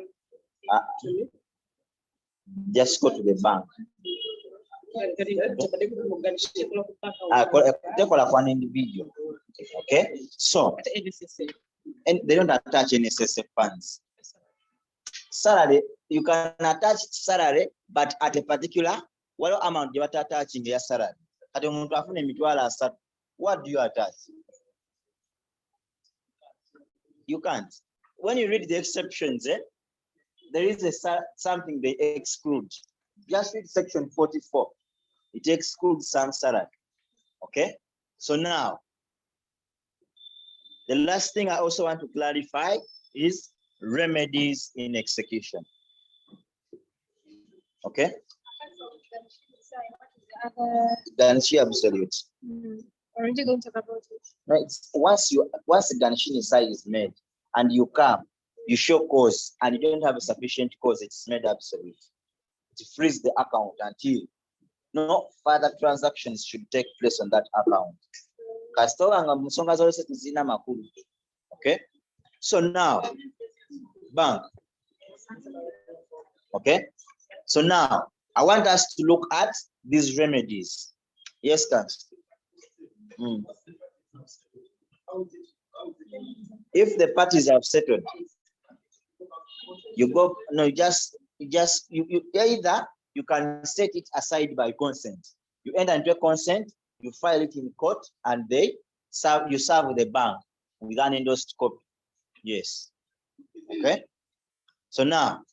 just go to the bank. Take one individual. Okay, so and they don't attach NSSF funds. Salary, you can attach salary, but at a particular what amount you are attaching your salary. What do you attach? You can't. When you read the exceptions, there is something they exclude. Just read section 44. It excludes some salary. Okay? So now, the last thing I also want to clarify is remedies in execution. Okay? Garnishee absolute. Aren't you going to talk about it? No, it's once the Garnishee side is made and you come, you show cause and you don't have a sufficient cause, it's made absolute. To freeze the account until no further transactions should take place on that account. Okay, so now bank. Okay, so now I want us to look at these remedies. Yes, guys. If the parties have settled, you go, no, you either you can set it aside by consent. You enter into a consent, you file it in court, and you serve the bank with an endorsed copy. Yes. Okay. So now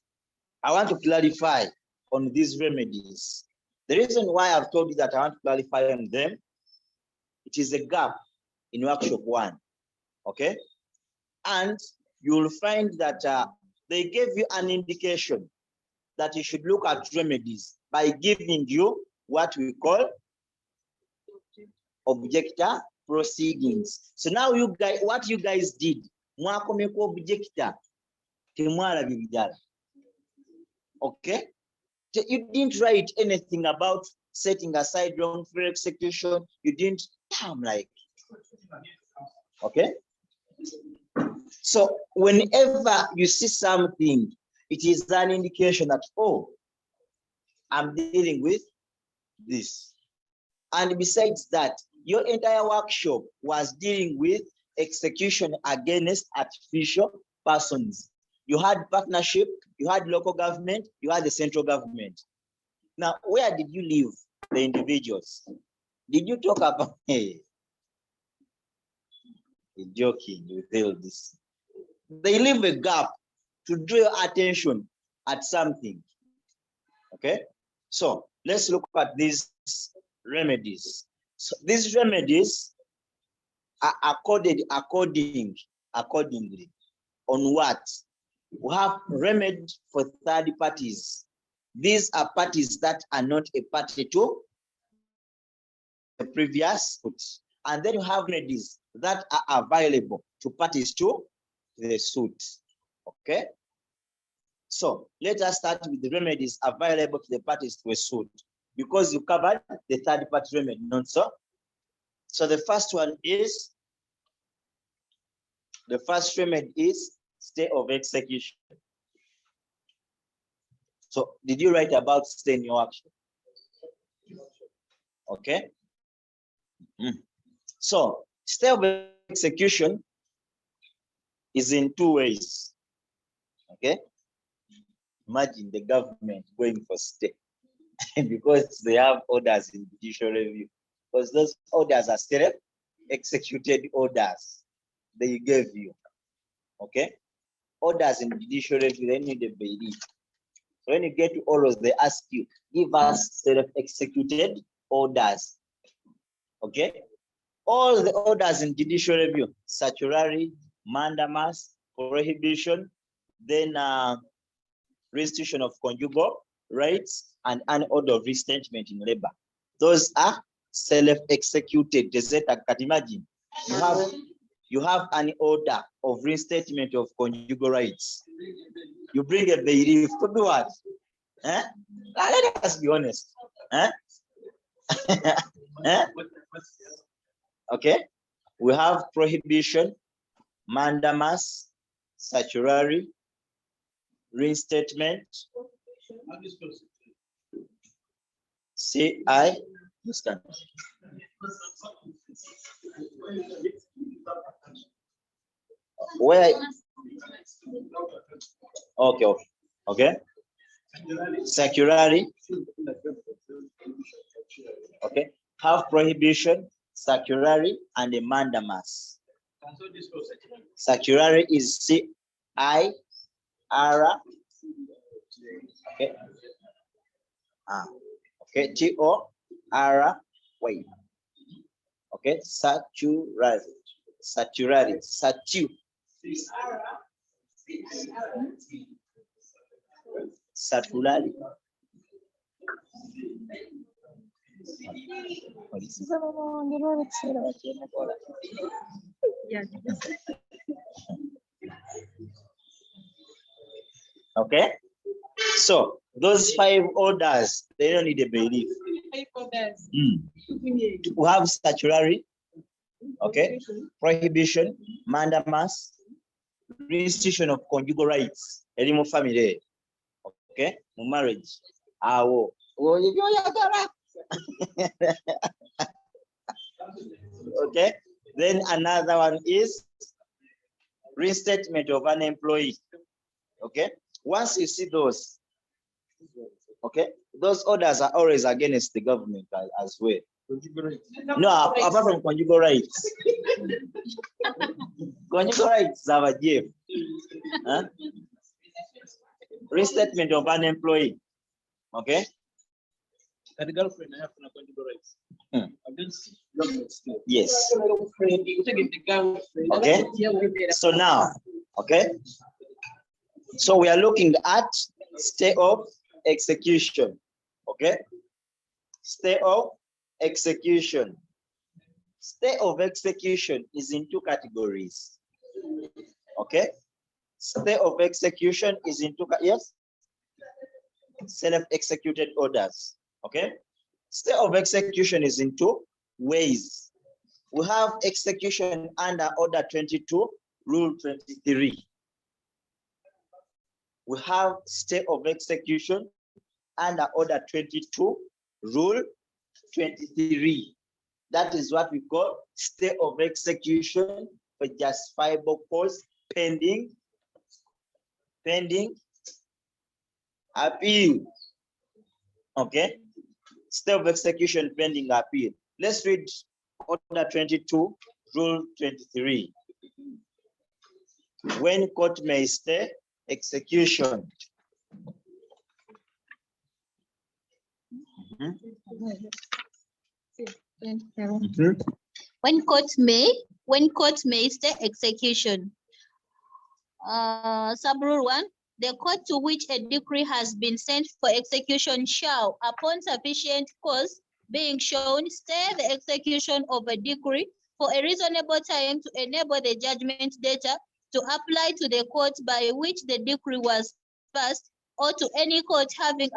I want to clarify on these remedies. The reason why I've told you that I want to clarify on them, it is a gap in workshop 1. Okay. And you'll find that they gave you an indication that you should look at remedies by giving you what we call objector proceedings. So now you guys, what you guys did, mwakomeko objector temwalabye bijala. Okay, you didn't write anything about setting aside wrongful execution. You didn't. I'm like, okay. So whenever you see something, it is an indication that, oh, I'm dealing with this. And besides that, your entire workshop was dealing with execution against artificial persons. You had partnership, you had local government, you had the central government. Now, where did you leave the individuals? Did you talk about, hey, you're joking with all this. They leave a gap to draw your attention at something. Okay, so let's look at these remedies. So these remedies are accorded accordingly on what? We have remedy for third parties. These are parties that are not a party to the previous suit. And then you have remedies that are available to parties to the suit. Okay, so let us start with the remedies available to the parties to a suit, because you covered the third party remedy, not so. So the first one is, the first remedy is stay of execution. So did you write about stay in your action? Okay. So stay of execution is in two ways. Okay. Imagine the government going for stay because they have orders in judicial review, because those orders are still executed orders they gave you. Okay. Orders in judicial review, they need a bail. So when you get to orders, they ask you, give us self-executed orders. Okay. All the orders in judicial review, statutory, mandamus, prohibition, then restitution of conjugal rights, and an order of restatement in labor. Those are self-executed. Imagine you have an order of restatement of conjugal rights. You bring a bailiff to do what? Eh? Let us be honest. Eh? Eh? Okay, we have prohibition, mandamus, statutory, reinstatement. C.I. Where? Okay. Statutory. Okay. Have prohibition, statutory, and a mandamus. Statutory is C.I.R. Okay. Okay. T.O.R.Y. Okay. Statutory. Statutory. Okay, so those 5 orders, they don't need a bailiff. We have statutory, okay, prohibition, mandamus, restitution of conjugal rights, animal family, okay, marriage. Okay, then another one is reinstatement of an employee. Okay, once you see those, okay, those orders are always against the government as well. No, apart from conjugal rights. Conjugal rights are a gift. Huh? Reinstatement of an employee. Okay. And girlfriend, I have no conjugal rights. Yes. Okay. So now, okay. So we are looking at stay of execution. Okay. Stay of execution. Stay of execution is in 2 categories. Okay. Stay of execution is into, yes, self-executed orders. Okay, stay of execution is into ways. We have execution under order 22, rule 23. We have stay of execution under order 22, rule 23. That is what we call stay of execution for justifiable cause pending appeal. Okay, stay of execution pending appeal. Let's read order 22, rule 23. When court may stay execution. When court may stay execution. Sub-rule 1, the court to which a decree has been sent for execution shall, upon sufficient cause being shown, stay the execution of a decree for a reasonable time to enable the judgment debtor to apply to the court by which the decree was passed, or to any court having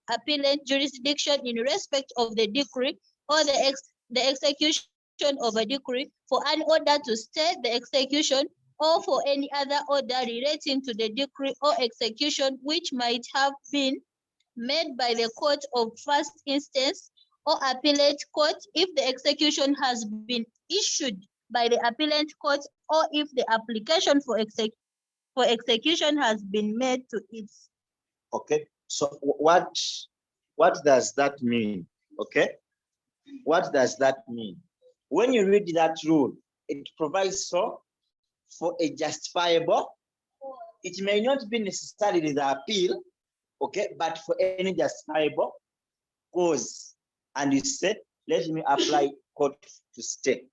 appellate jurisdiction in respect of the decree or the execution of a decree, for an order to stay the execution, or for any other order relating to the decree or execution which might have been made by the court of first instance or appellate court, if the execution has been issued by the appellate court, or if the application for execution has been made to it. Okay, so what does that mean? Okay, what does that mean? When you read that rule, it provides for a justifiable, it may not be necessarily the appeal, okay, but for any justifiable cause. And you say, let me apply court to stay.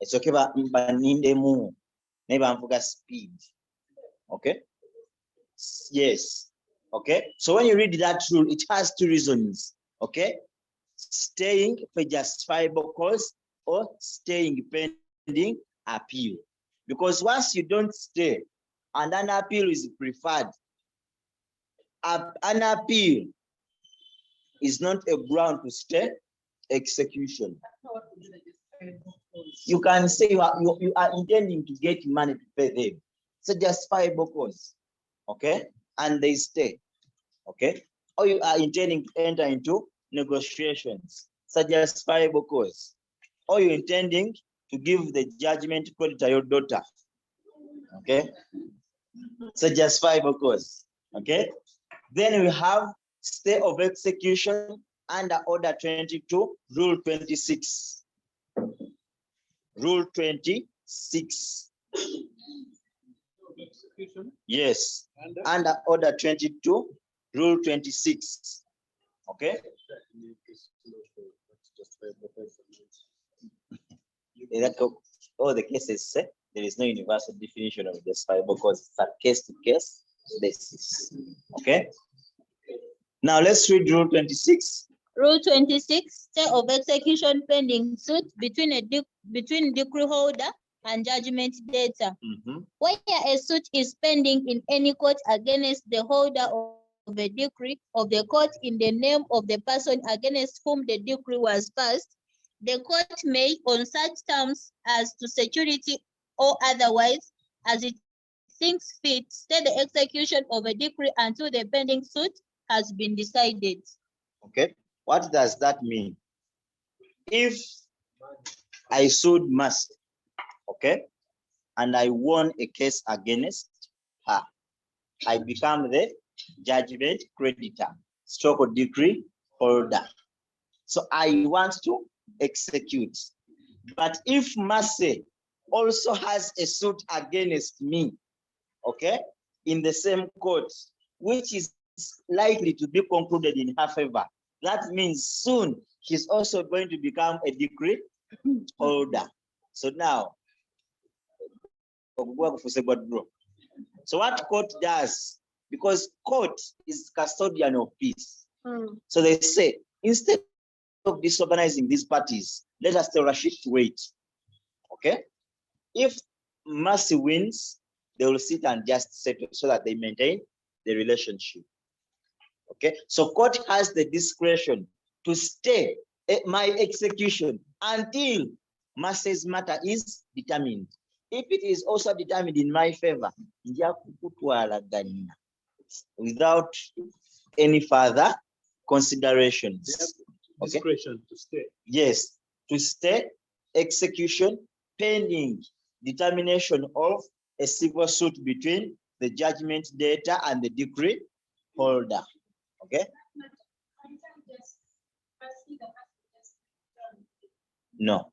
It's okay, but maybe I'm focused speed. Okay. Yes. Okay. So when you read that rule, it has two reasons. Okay. Staying for justifiable cause or staying pending appeal. Because once you don't stay and an appeal is preferred, an appeal is not a ground to stay execution. You can say you are intending to get money to pay them. It's a justifiable cause. Okay, and they stay. Okay, or you are intending to enter into negotiations. It's a justifiable cause. Or you're intending to give the judgment credit to your daughter. Okay, it's a justifiable cause. Okay, then we have stay of execution under order 22, rule 26. Rule 26. Yes, under order 22, rule 26. Okay. All the cases say there is no universal definition of justifiable cause. It's a case-to-case basis. Okay. Now let's read rule 26. Rule 26, stay of execution pending suit between decree holder and judgment debtor. Where a suit is pending in any court against the holder of a decree of the court in the name of the person against whom the decree was passed, the court may, on such terms as to security or otherwise, as it thinks fit, stay the execution of a decree until the pending suit has been decided. Okay, what does that mean? If I sued Mercy, okay, and I won a case against her, I become the judgment creditor, stroke decree holder. So I want to execute. But if Mercy also has a suit against me, okay, in the same court, which is likely to be concluded in her favor, that means soon she's also going to become a decree holder. So now, so what court does, because court is custodian of peace, so they say, instead of disorganizing these parties, let us tell Rashid to wait. Okay, if Mercy wins, they will sit and just settle so that they maintain the relationship. Okay, so court has the discretion to stay my execution until Massey's matter is determined. If it is also determined in my favor, without any further considerations. Okay. Discretion to stay. Yes, to stay execution pending determination of a civil suit between the judgment debtor and the decree holder. Okay. No.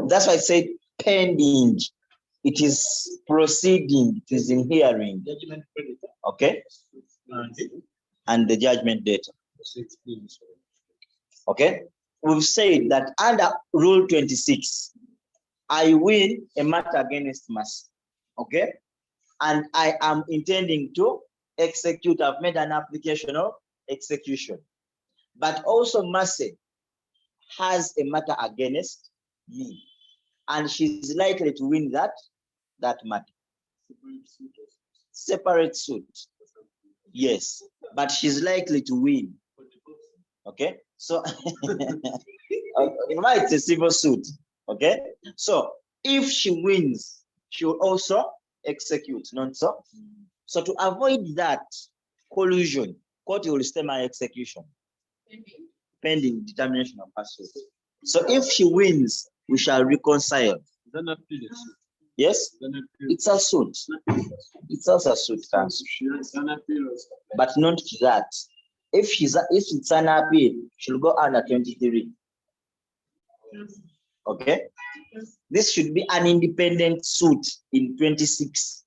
That's why I said pending. It is proceeding. It is in hearing. Judgment creditor. Okay. And the judgment debtor. Okay. We've said that under Rule 26, I win a matter against Massey. Okay. And I am intending to execute. I've made an application of execution. But also Massey has a matter against me. And she's likely to win that matter. Separate suit. Yes. But she's likely to win. Okay. So it's a civil suit. Okay. So if she wins, she will also execute, not so. So to avoid that collusion, court will stay my execution pending determination of her suit. So if she wins, we shall reconcile. Then appeal it. Yes, Then appeal. it's a suit. It's also a suit, counsel. Then appeal also. But not that. If it's an appeal, she'll go under 23. Okay. This should be an independent suit in 26,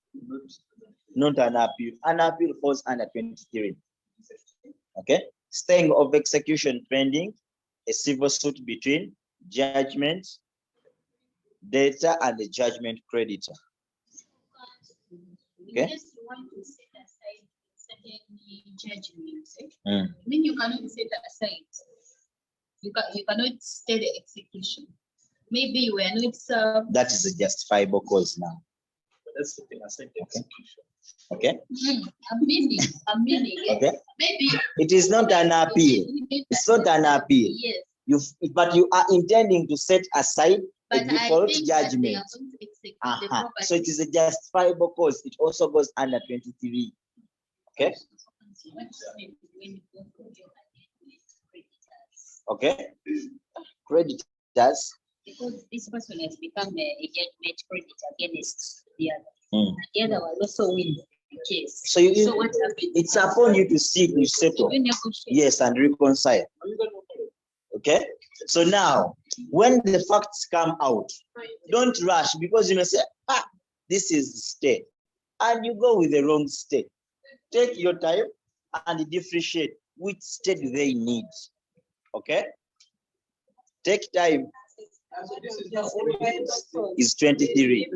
not an appeal. An appeal falls under 23. Okay. Staying of execution pending a civil suit between judgment debtor and the judgment creditor. Okay. Yes, you want to set aside certain judgments. Mm. I mean, you cannot set aside. You cannot stay the execution. Maybe you were not served. That is a justifiable cause now. But that's the thing, I said execution. Okay. I'm meaning. Okay. Maybe It is not an appeal. It's not an appeal. Yes. But you are intending to set aside a But I default think that they judgment. are going to execute the property. So it is a justifiable cause. It also goes under 23. Okay. Okay. Creditors. Because this person has become a judgment creditor against the other. Mm. The other will also win the case. So what happens? it's upon you to seek, you settle. You negotiate. Yes, and reconcile. Okay. So now, when the facts come out, don't rush, because you may say, this is the state, and you go with the wrong state. Take your time and differentiate which state they need. Okay. Take time. Is 23.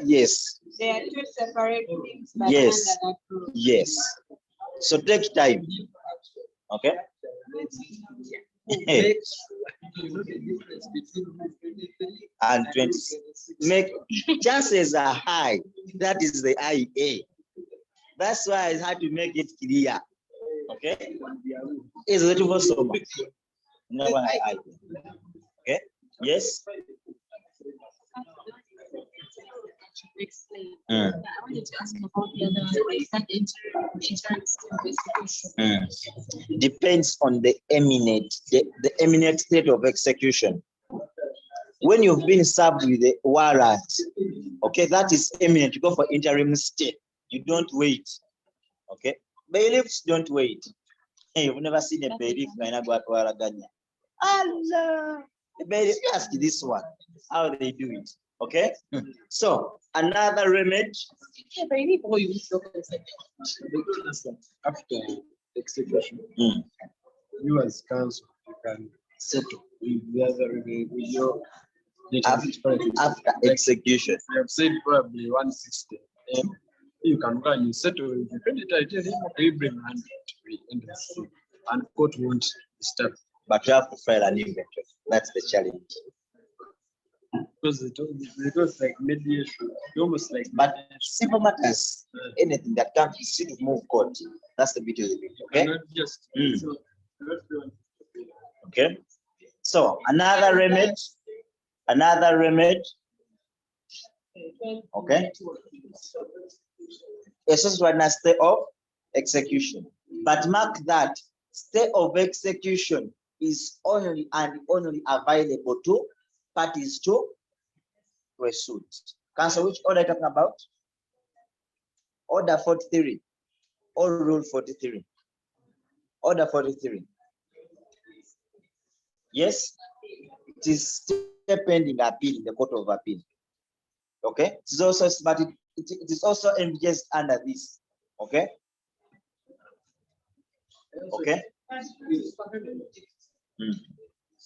Yes. They are two separate things. But Yes. under that rule. Yes. So take time. Okay. And 20. Make chances are high. That is the IA. That's why I had to make it clear. Okay. Is it also? Never I. Okay. Yes. Explain. Mm. I wanted to ask about the other insurance. Depends on the eminent state of execution. When you've been served with a warrant, okay, that is eminent. You go for interim stay. You don't wait. Okay. Bailiffs don't wait. Hey, you've never seen a bailiff when I go to Waraganya. Allah. The bailiff, ask this one how they do it. Okay. So another remedy. After execution, you as counsel, you can settle with the other with your After execution. You have said probably 160. You can go and you settle with the creditor. Tell him, okay, you bring 100 and court won't stop. But you have to file an inventory. That's the challenge. Because it was like mediation, almost like. But civil matters, anything that comes to civil move court, that's the beauty of it. Okay. Not just. Mm. So, Okay. So another remedy. Okay. Yes, this one a stay of execution. But mark that stay of execution is only and only available to parties to a suit. Council, which order are you talking about? Order 43 or rule 43? Order 43. Yes, it is still pending appeal in the Court of Appeal. Okay, it is also, but it is also engaged under this. Okay. Okay.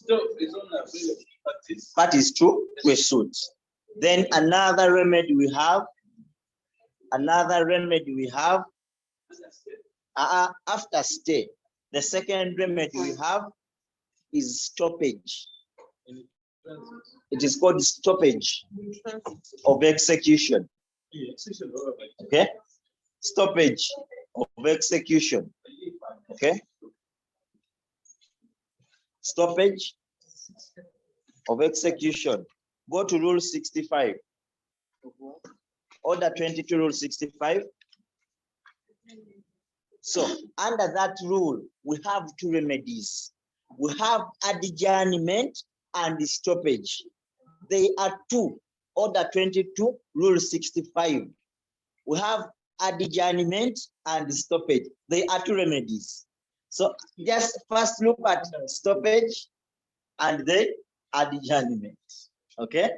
still, it's only available to parties. Parties to a suit. Then another remedy we have. After stay, the second remedy we have is stoppage. It is called stoppage of execution. Okay, stoppage of execution. Okay, stoppage of execution. Go to rule 65. Order 22, rule 65. So under that rule, we have two remedies. We have adjournment and stoppage. They are two. Order 22, rule 65. We have adjournment and stoppage. They are two remedies. So just first look at stoppage and then adjournment. Okay?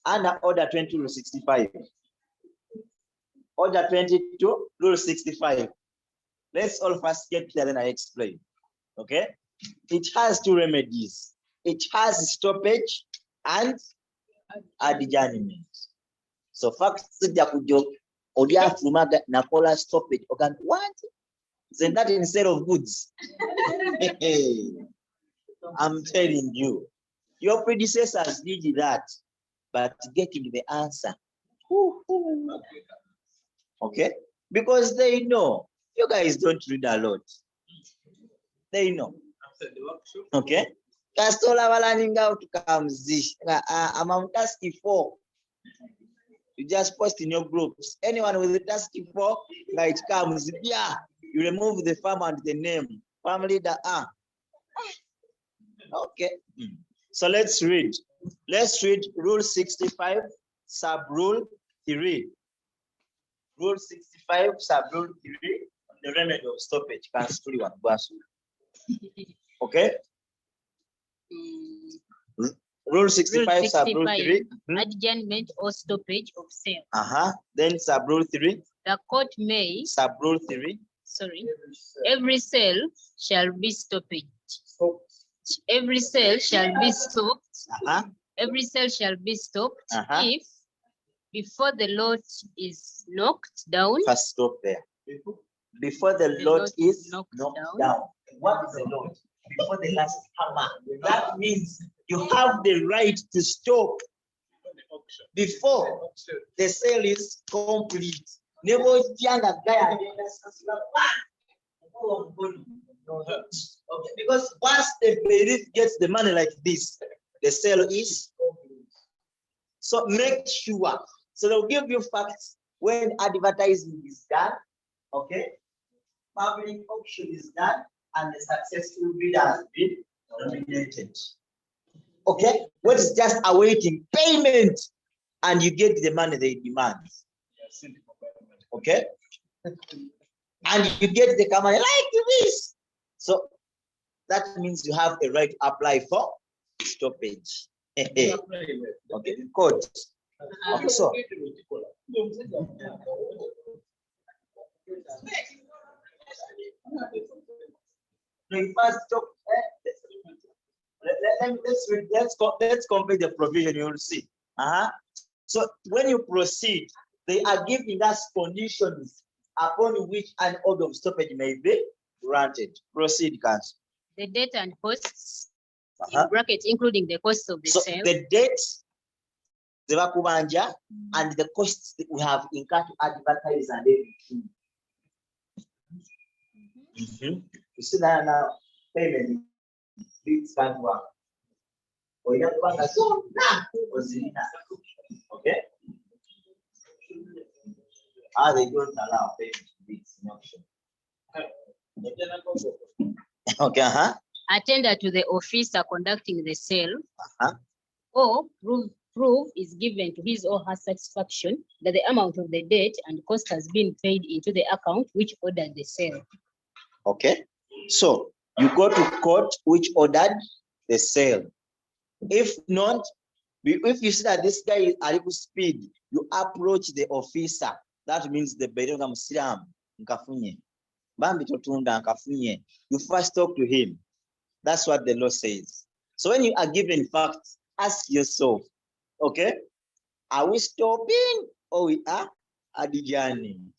Under order 22, rule 65. Order 22, rule 65. Let's all first get clear, then I explain. Okay? It has two remedies. It has stoppage and adjournment. So facts nakola stoppage. Okay, what? Isn't that in sale of goods? I'm telling you, your predecessors did that, but getting the answer. Okay? Because they know. You guys don't read a lot. They know. Okay? Castola learning out comes this. I'm on task 4. You just post in your groups. Anyone with the task 4, like it comes, yeah. You remove the farm and the name. Family that okay. So let's read. Let's read rule 65, sub rule 3. Rule 65, sub rule 3. The remedy of stoppage. Okay. Rule 65, sub rule 3. Adjournment or stoppage of sale. Then sub rule 3. The court may, sub rule 3. Every sale shall be stoppage. Every sale shall be stopped. Every sale shall be stopped if before the lot is knocked down. First stop there. Before the lot is knocked down. What is the lot? Before the last hammer. That means you have the right to stop before the sale is complete. Never younger guy. Because once the plaintiff gets the money like this, the sale is complete. So make sure. So they'll give you facts when advertising is done. Okay, public auction is done, and the successful bidder has been nominated. Okay, what is just awaiting payment, and you get the money they demand. Okay, and you get the company like this. So that means you have a right to apply for stoppage. Okay, good. Okay, so. Let's compare the provision. You will see. So when you proceed, they are giving us conditions upon which an order of stoppage may be granted. Proceed, Council. The debt and costs, in brackets, including the cost of the So sale. the debt Zeba kubanja, and the costs that we have incurred to advertise and everything. You see that now, payment bits can't work. Or you have to bank so okay? They don't allow payment bits in auction. Okay, Attender to the officer conducting the sale, Uh-huh. or proof is given to his or her satisfaction that the amount of the debt and cost has been paid into the account which ordered the sale. Okay, so you go to court which ordered the sale. If not, if you see that this guy is at equal speed, you approach the officer. That means the Berenga Muslim Nkafunye. Bambi Totunda Nkafunye. You first talk to him. That's what the law says. So when you are given facts, ask yourself, okay, are we stopping or we are adjourning?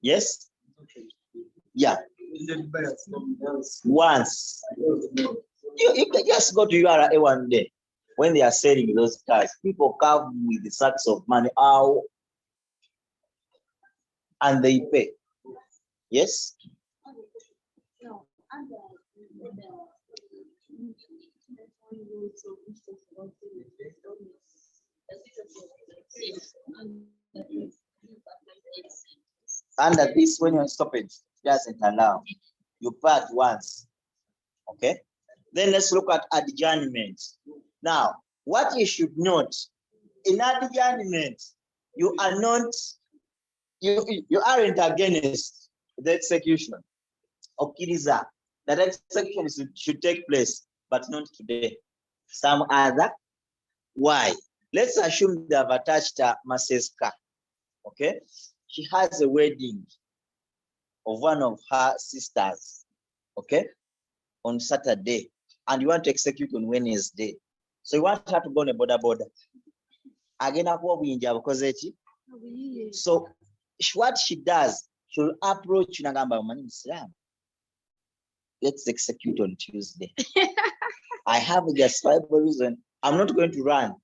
Yes? Yeah. Once. You can just go to URA one day when they are selling those cars. People come with the sacks of money out and they pay. Yes? Under this, when you're stoppage, doesn't allow. You part once. Okay? Then let's look at adjournment. Now, what you should note, in adjournment, you are not, you aren't against the execution of Kiriza. That execution should take place, but not today. Some other. Why? Let's assume they have attached Maseska. Okay? She has a wedding of one of her sisters. Okay? On Saturday. And you want to execute on Wednesday. So you want her to go on a border. Again, so what she does, she'll approach Nagamba Mani Islam. Let's execute on Tuesday. I have a justifiable reason. I'm not going to run.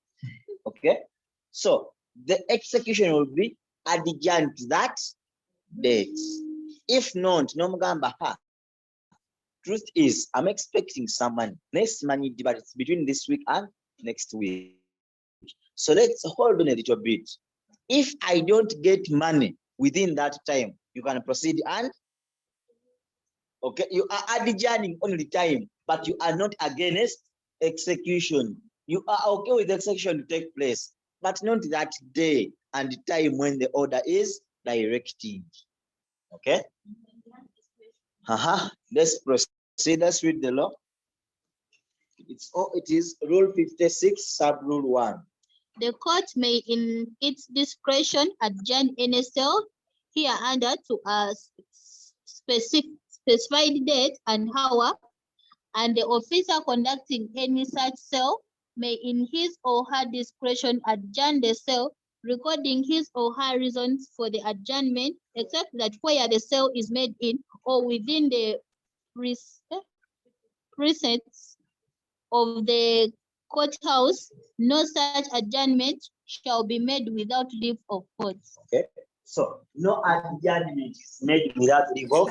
Okay? So the execution will be adjourned to that date. If not, no Mugamba ha. Truth is, I'm expecting some money. Next money, but it's between this week and next week. So let's hold on a little bit. If I don't get money within that time, you can proceed and okay, you are adjourning only time, but you are not against execution. You are okay with execution to take place, but not that day and time when the order is directed. Okay? Let's proceed. Let's read the law. It is Rule 56, Sub Rule 1. The court may, in its discretion, adjourn any sale hereunder to a specified date and hour, and the officer conducting any such sale may, in his or her discretion, adjourn the sale, recording his or her reasons for the adjournment, except that where the sale is made in or within the precincts of the courthouse, no such adjournment shall be made without leave of court. Okay, so no adjournment is made without leave of.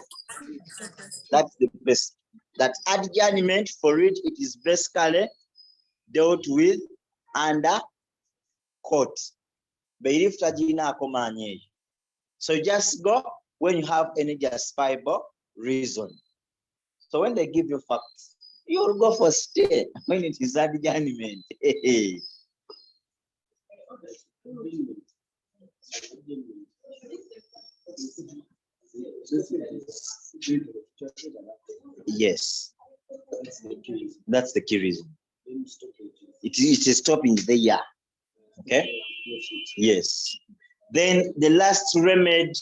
That's the best. That adjournment, for it is basically dealt with under court. So just go when you have any justifiable reason. So when they give you facts, you'll go for stay when it is adjournment. Yes, that's the key reason. It is stopping the year. Okay. Yes. Then the last remedy,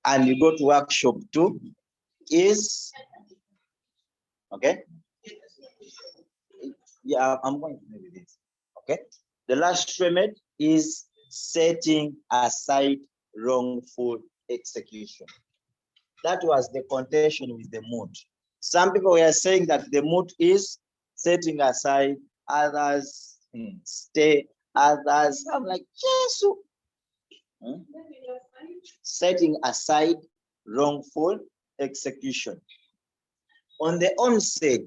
and you go to workshop 2, is okay. Yeah, I'm going to maybe this. Okay. The last remedy is setting aside wrongful execution. That was the contention with the moot. Some people were saying that the moot is setting aside, others Stay others. I'm like, yes. Setting aside wrongful execution. On the onset,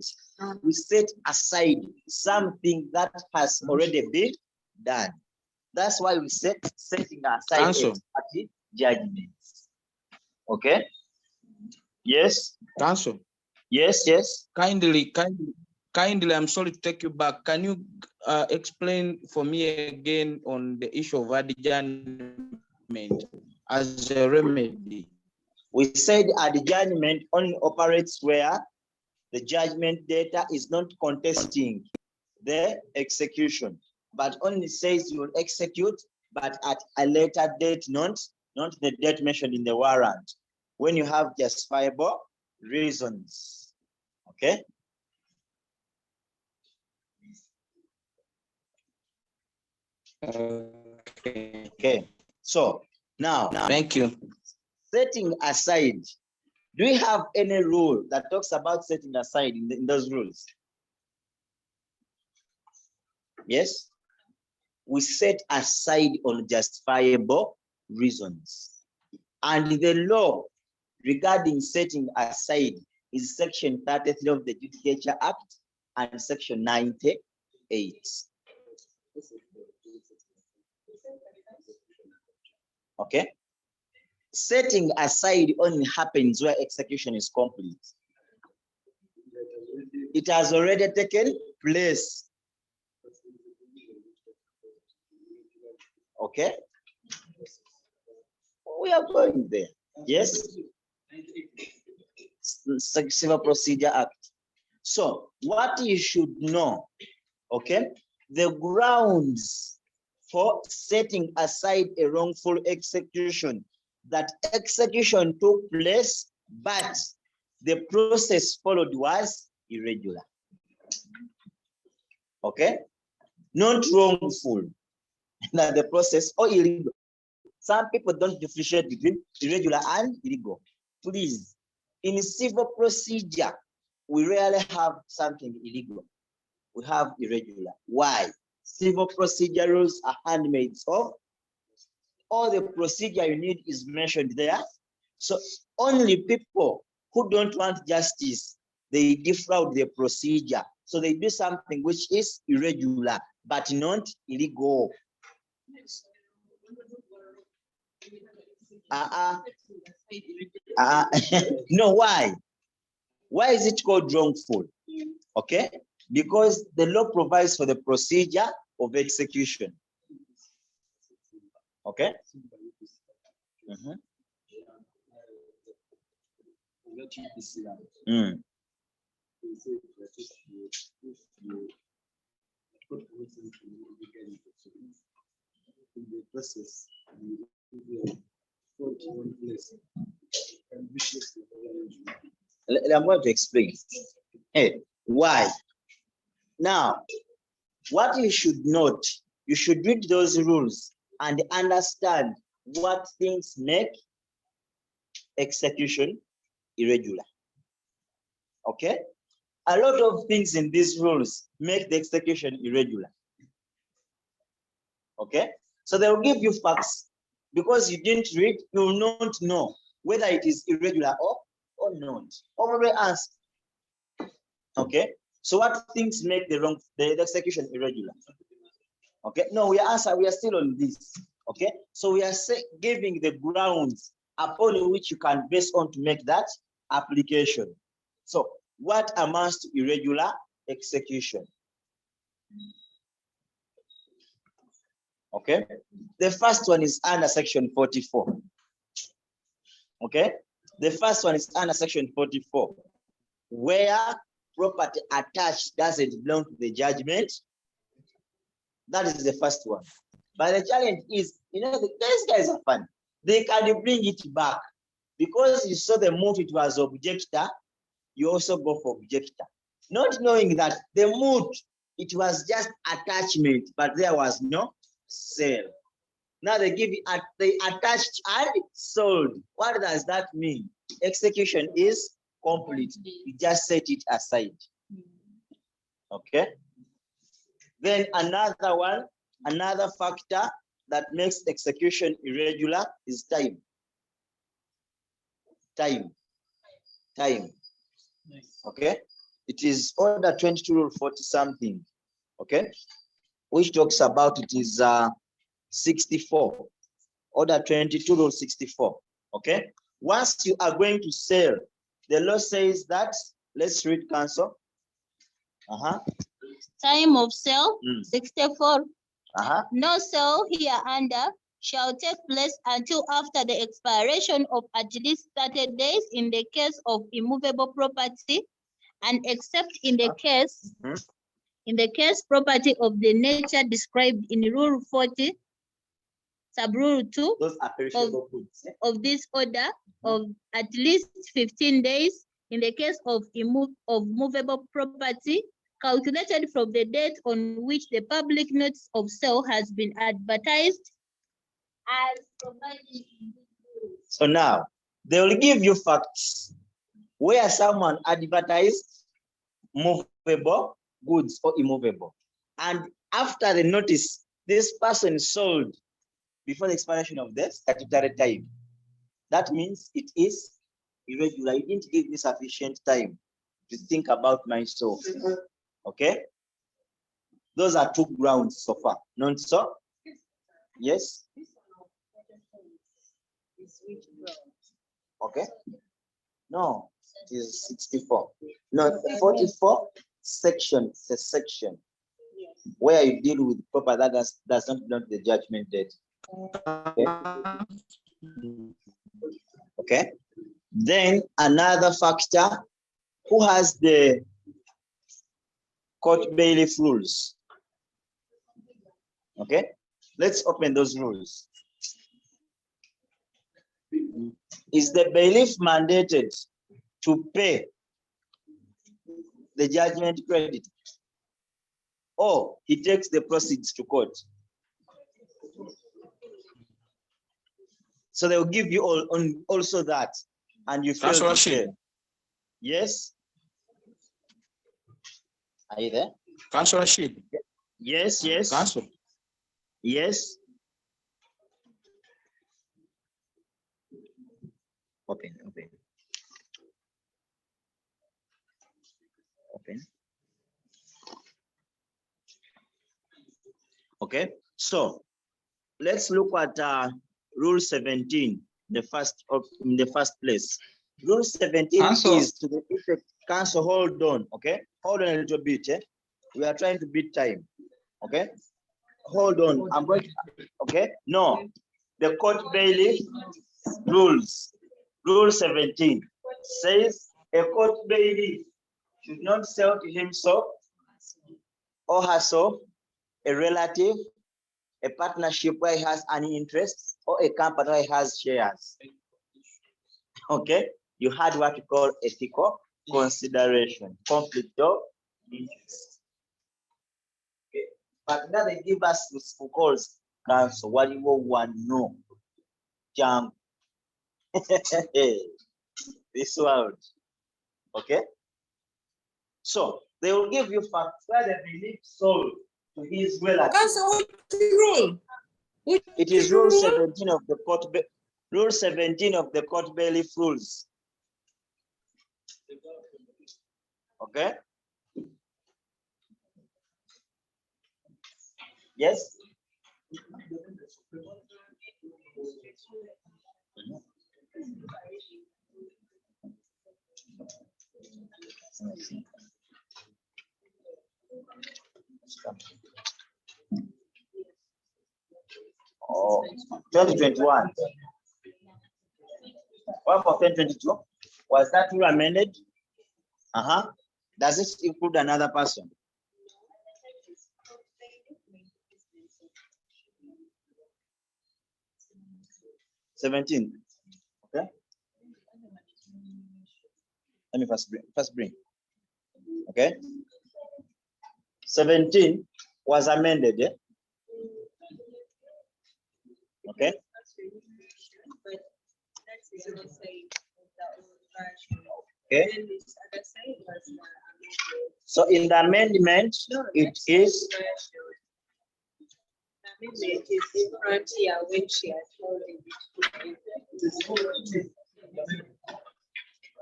we set aside something that has already been done. That's why we setting aside Counsel. ex-parte judgments. Okay? Yes? Counsel, Yes, yes. kindly, I'm sorry to take you back. Can you explain for me again on the issue of adjournment as a remedy? We said adjournment only operates where the judgment data is not contesting the execution, but only says you will execute, but at a later date, not the date mentioned in the warrant, when you have justifiable reasons. Okay? Okay. So now, Thank you. setting aside, do we have any rule that talks about setting aside in those rules? Yes? We set aside on justifiable reasons. And the law regarding setting aside is section 33 of the Litigation Act and section 98. Okay? Setting aside only happens where execution is complete. It has already taken place. Okay? We are going there. Yes? Civil Procedure Act. So, what you should know, okay? The grounds for setting aside a wrongful execution, that execution took place, but the process followed was irregular. Okay? Not wrongful, that the process or illegal. Some people don't differentiate between irregular and illegal. Please, in civil procedure, we rarely have something illegal. We have irregular. Why? Civil procedure rules are handmade of. All the procedure you need is mentioned there. So only people who don't want justice, they defraud the procedure. So they do something which is irregular, but not illegal. No, why? Why is it called wrongful? Okay, because the law provides for the procedure of execution. Okay. I'm going to explain. Hey, why? Now, what you should note, you should read those rules and understand what things make execution irregular. Okay? A lot of things in these rules make the execution irregular. Okay? So they will give you facts. Because you didn't read, you will not know whether it is irregular or not. Already ask. Okay? So what things make the execution irregular? Okay? No, we are still on this. Okay? So we are giving the grounds upon which you can base on to make that application. So what amounts to irregular execution? Okay, the first one is under section 44. Okay, the first one is under section 44, where property attached doesn't belong to the judgment. That is the first one. But the challenge is, these guys are fun. They can bring it back because you saw the moot, it was objector. You also go for objector, not knowing that the moot, it was just attachment, but there was no sale. Now they give you they attached and sold. What does that mean? Execution is complete. You just set it aside. Okay. Then another one, another factor that makes execution irregular is time. Time. Okay. It is order 22 rule 40 something. Okay. Which talks about it is 64. Order 22 rule 64. Okay. Once you are going to sell, the law says that, let's read counsel. Time of sale, 64. No sale hereunder shall take place until after the expiration of at least 30 days in the case of immovable property, and except in the case property of the nature described in Rule 40, Sub-Rule 2 Those are perishable goods. of this order of at least 15 days in the case of movable property, calculated from the date on which the public notice of sale has been advertised as provided in this rule. So now they will give you facts where someone advertised movable goods or immovable, and after the notice, this person sold before the expiration of the statutory time. That means it is irregular. You didn't give me sufficient time to think about myself. Okay. Those are two grounds so far. Not so? Yes. Okay. No, it is 64. No, 44 section. It's a section where you deal with property that does not belong to the judgment date. Okay. Okay. Then another factor, who has the court bailiff rules? Okay. Let's open those rules. Is the bailiff mandated to pay the judgment credit, or he takes the proceeds to court? So they will give you also that, and you fail to pay. Yes. Are you there? Councillor Rashid. Yes, yes. Council. Yes. Open. Okay, so let's look at Rule 17, in the first place. Rule 17 Council. is to the effect. Council, hold on, okay? Hold on a little bit, eh? We are trying to beat time, okay? Hold on, I'm going to, okay? No, the court bailiff rules. Rule 17 says a court bailiff should not sell to himself or herself, a relative, a partnership where he has any interest, or a company where he has shares. Okay, you had what you call ethical consideration, conflict of interest. Okay, but now they give us this calls council. What do you want to know? Jump. This world. Okay, so they will give you facts where the belief sold to his relative. Council, what rule? It is Rule 17 of the court. Rule 17 of the court bailiff rules. Okay. Yes. Oh, 2021. What for 2022? Was that rule amended? Does it include another person? $17. Okay. Let me first bring. Okay. 17 was amended, yeah? Okay. Okay. So in the amendment, it is Amendment is in front here when she has folded it.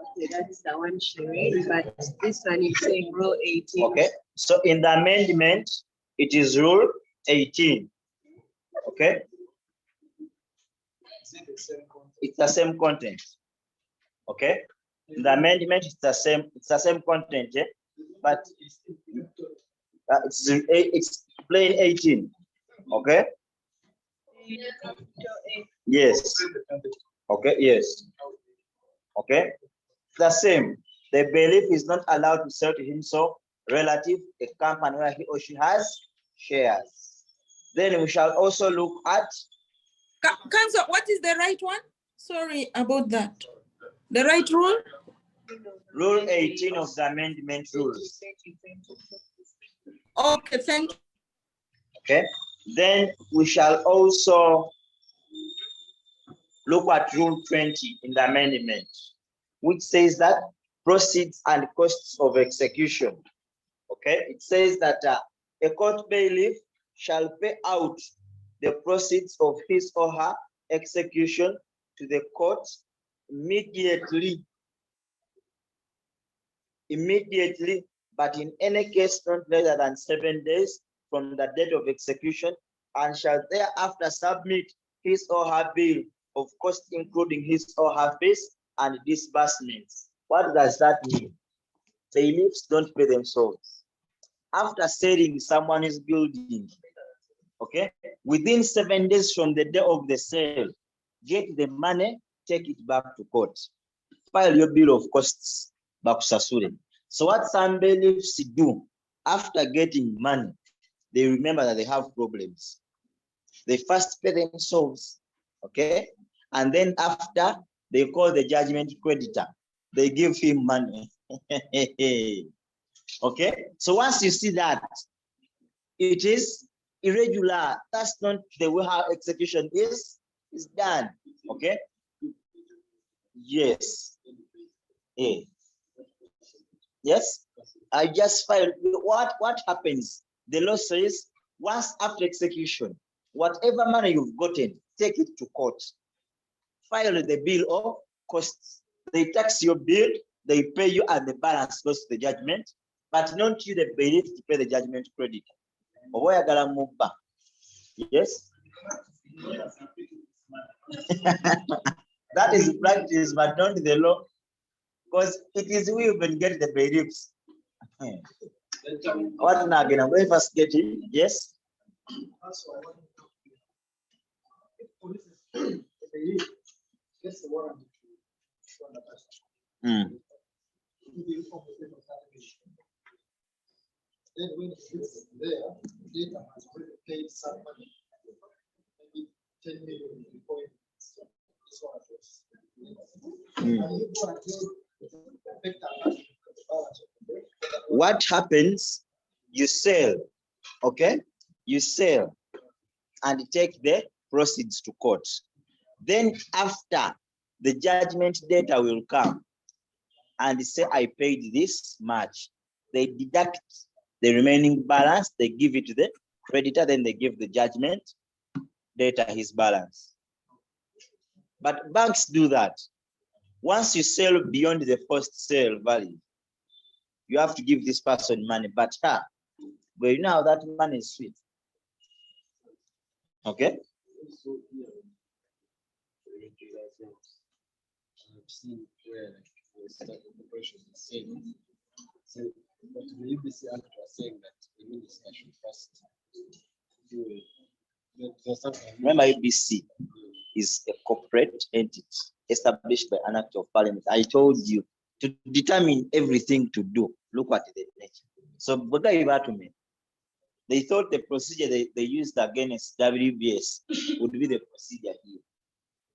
Okay, that's the one she read, but this one is saying rule 18. okay. So in the amendment, it is rule 18. Okay. It's the same content. Okay. In the amendment, it's the same content, yeah? But it's plain 18. Okay. Yes. Okay. Yes. Okay. The same. The bailiff is not allowed to sell to himself relative a company where he or she has shares. Then we shall also look at Council, what is the right one? Sorry about that. The right rule? rule 18 of the amendment rules. Okay, thank you. Okay. Then we shall also look at rule 20 in the amendment, which says that proceeds and costs of execution. Okay. It says that a court bailiff shall pay out the proceeds of his or her execution to the court immediately, but in any case not later than 7 days from the date of execution, and shall thereafter submit his or her bill of cost, including his or her fees and disbursements. What does that mean? Bailiffs don't pay themselves. After selling someone's building, okay, within 7 days from the day of the sale, get the money, take it back to court. File your bill of costs back to Sasure. So what some bailiffs do after getting money, they remember that they have problems. They first pay themselves, okay? And then after, they call the judgment creditor. They give him money. Okay? So once you see that, it is irregular. That's not the way how execution is done. Okay? Yes. Yeah. Yes. I just filed. What happens? The law says once after execution, whatever money you've gotten, take it to court. File the bill of costs. They tax your bill, they pay you, and the balance goes to the judgment, but not you, the bailiff, to pay the judgment credit. Yes. That is practice, but not the law, because it is we who can get the bailiffs. What now again? I'm first getting, yes. Then when it's there, data has already paid some money, maybe 10 million before this one address. What happens? You sell, okay? You sell and take the proceeds to court. Then after, the judgment data will come and say, I paid this much. They deduct the remaining balance, they give it to the creditor, then they give the judgment data his balance. But banks do that. Once you sell beyond the first sale value, you have to give this person money, but you know how that money is sweet. Okay? I've seen where the corporation is saying, but the UBC Act was saying that the minister should first do it. Remember, UBC is a corporate entity established by an act of parliament. I told you to determine everything to do. Look at the nature. So, they thought the procedure they used against WBS would be the procedure here.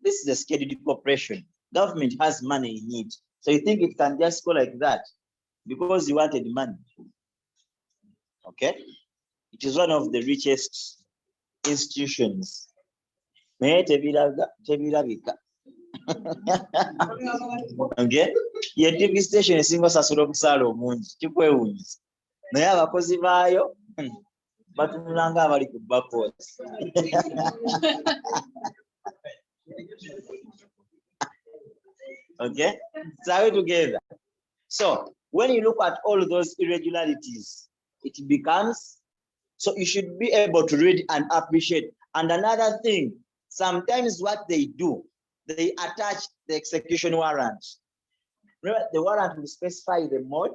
This is a scheduled corporation. Government has money in it. So you think it can just go like that because you wanted money? Okay? It is one of the richest institutions. Okay? Your TV station is single sasuro kusalo munji. naye abakozi baayo batunula nga abali ku bakos. Okay, so are we together? So when you look at all those irregularities, it becomes, so you should be able to read and appreciate. And another thing, sometimes what they do, they attach the execution warrant. Remember, the warrant will specify the mode,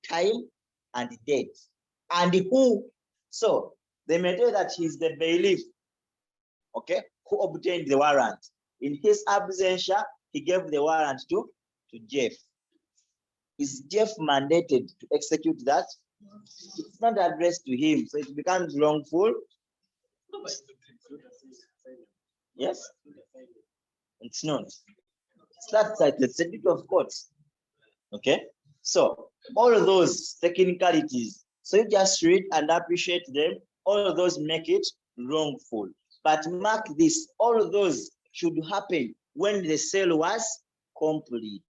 time, and the date, and who. So they may tell that he's the bailiff, okay, who obtained the warrant. In his absentia, he gave the warrant to Jeff. Is Jeff mandated to execute that? It's not addressed to him, so it becomes wrongful. Yes, it's not. It's not like the certificate of courts. Okay, so all of those technicalities, so you just read and appreciate them. All of those make it wrongful. But mark this, all of those should happen when the sale was complete.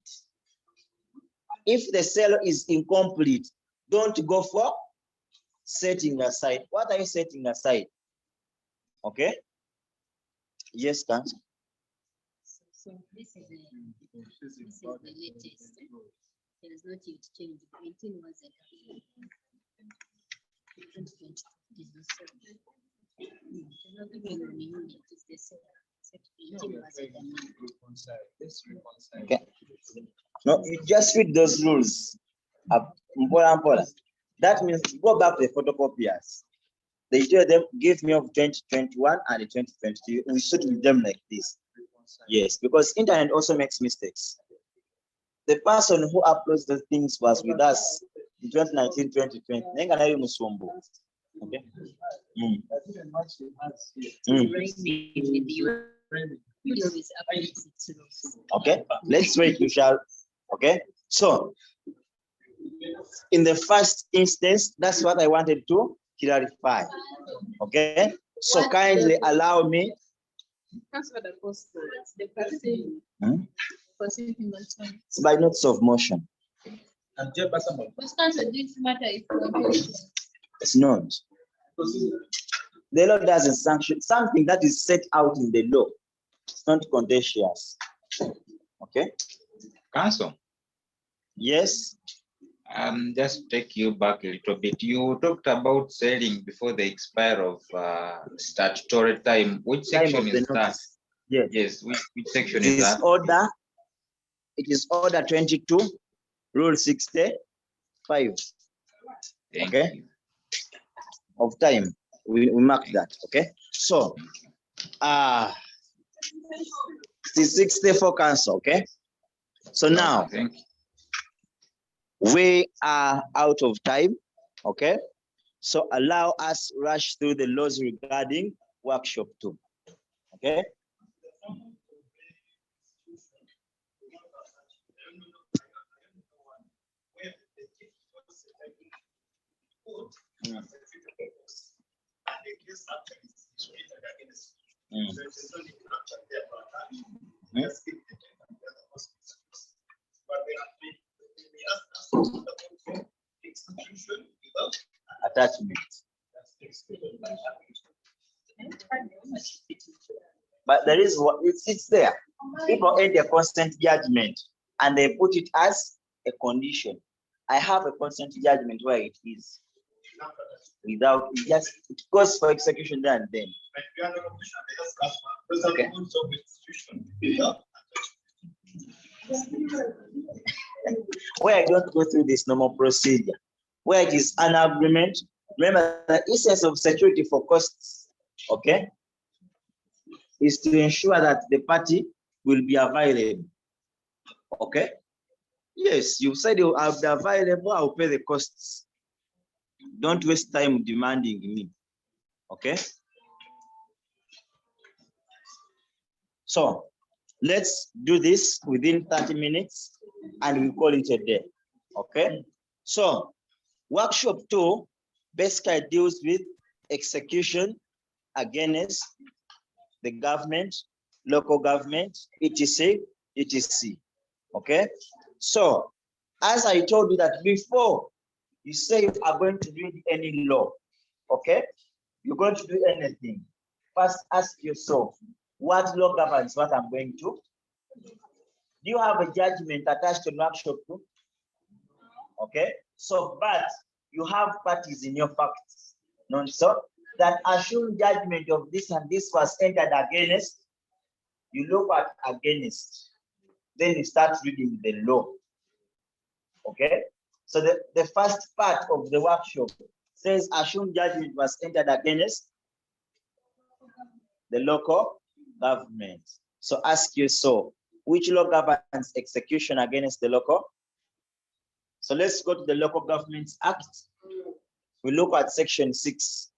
If the sale is incomplete, don't go for setting aside. What are you setting aside? Okay. Yes, Council. So this is the latest. It has not yet changed. 19 was a 2020 is the same. It is not even on the unit, it is the same. Except 18 was a Okay. No, you just read those rules. That means go back to the photocopiers. They tell them, give me of 2021 and 2022. We should with them like this. Yes, because internet also makes mistakes. The person who uploads the things was with us in 2019, 2020. Okay. Okay, let's wait, we shall. Okay, so in the first instance, that's what I wanted to clarify. Okay, so kindly allow me. It's by notes of motion. It's not. The law doesn't sanction something that is set out in the law. It's not contentious. Okay. Council, Yes. just take you back a little bit. You talked about selling before the expire of statutory time. Which section is that? Yes. Yes, which section It is is that? order. It is order 22, rule 65. Thank Okay. you. Of time. We mark that. Okay. So it is 64 council. Okay. So now Thank you. we are out of time. Okay. So allow us rush through the laws regarding workshop 2. Okay. Attachment. But there is what it's there. People enter a constant judgment and they put it as a condition. I have a constant judgment where it is. Without it just it goes for execution there and then. Okay. Where I don't go through this normal procedure, where it is an agreement. Remember, the essence of security for costs, okay, is to ensure that the party will be available. Okay. Yes, you said I'll be available, I'll pay the costs. Don't waste time demanding me. Okay. So let's do this within 30 minutes and we call it a day. Okay. So workshop 2 basically deals with execution against the government, local government, etc., etc. Okay. So as I told you that before You say you are going to read any law, okay? You're going to do anything. First, ask yourself, what law governs what I'm going to? Do you have a judgment attached to an workshop too? Okay, so but you have parties in your facts, no, so that assume judgment of this and this was entered against. You look at against, then you start reading the law. Okay, so the first part of the workshop says assume judgment was entered against the local government. So ask yourself, which law governs execution against the local? So let's go to the Local Governments Act. We look at section 6.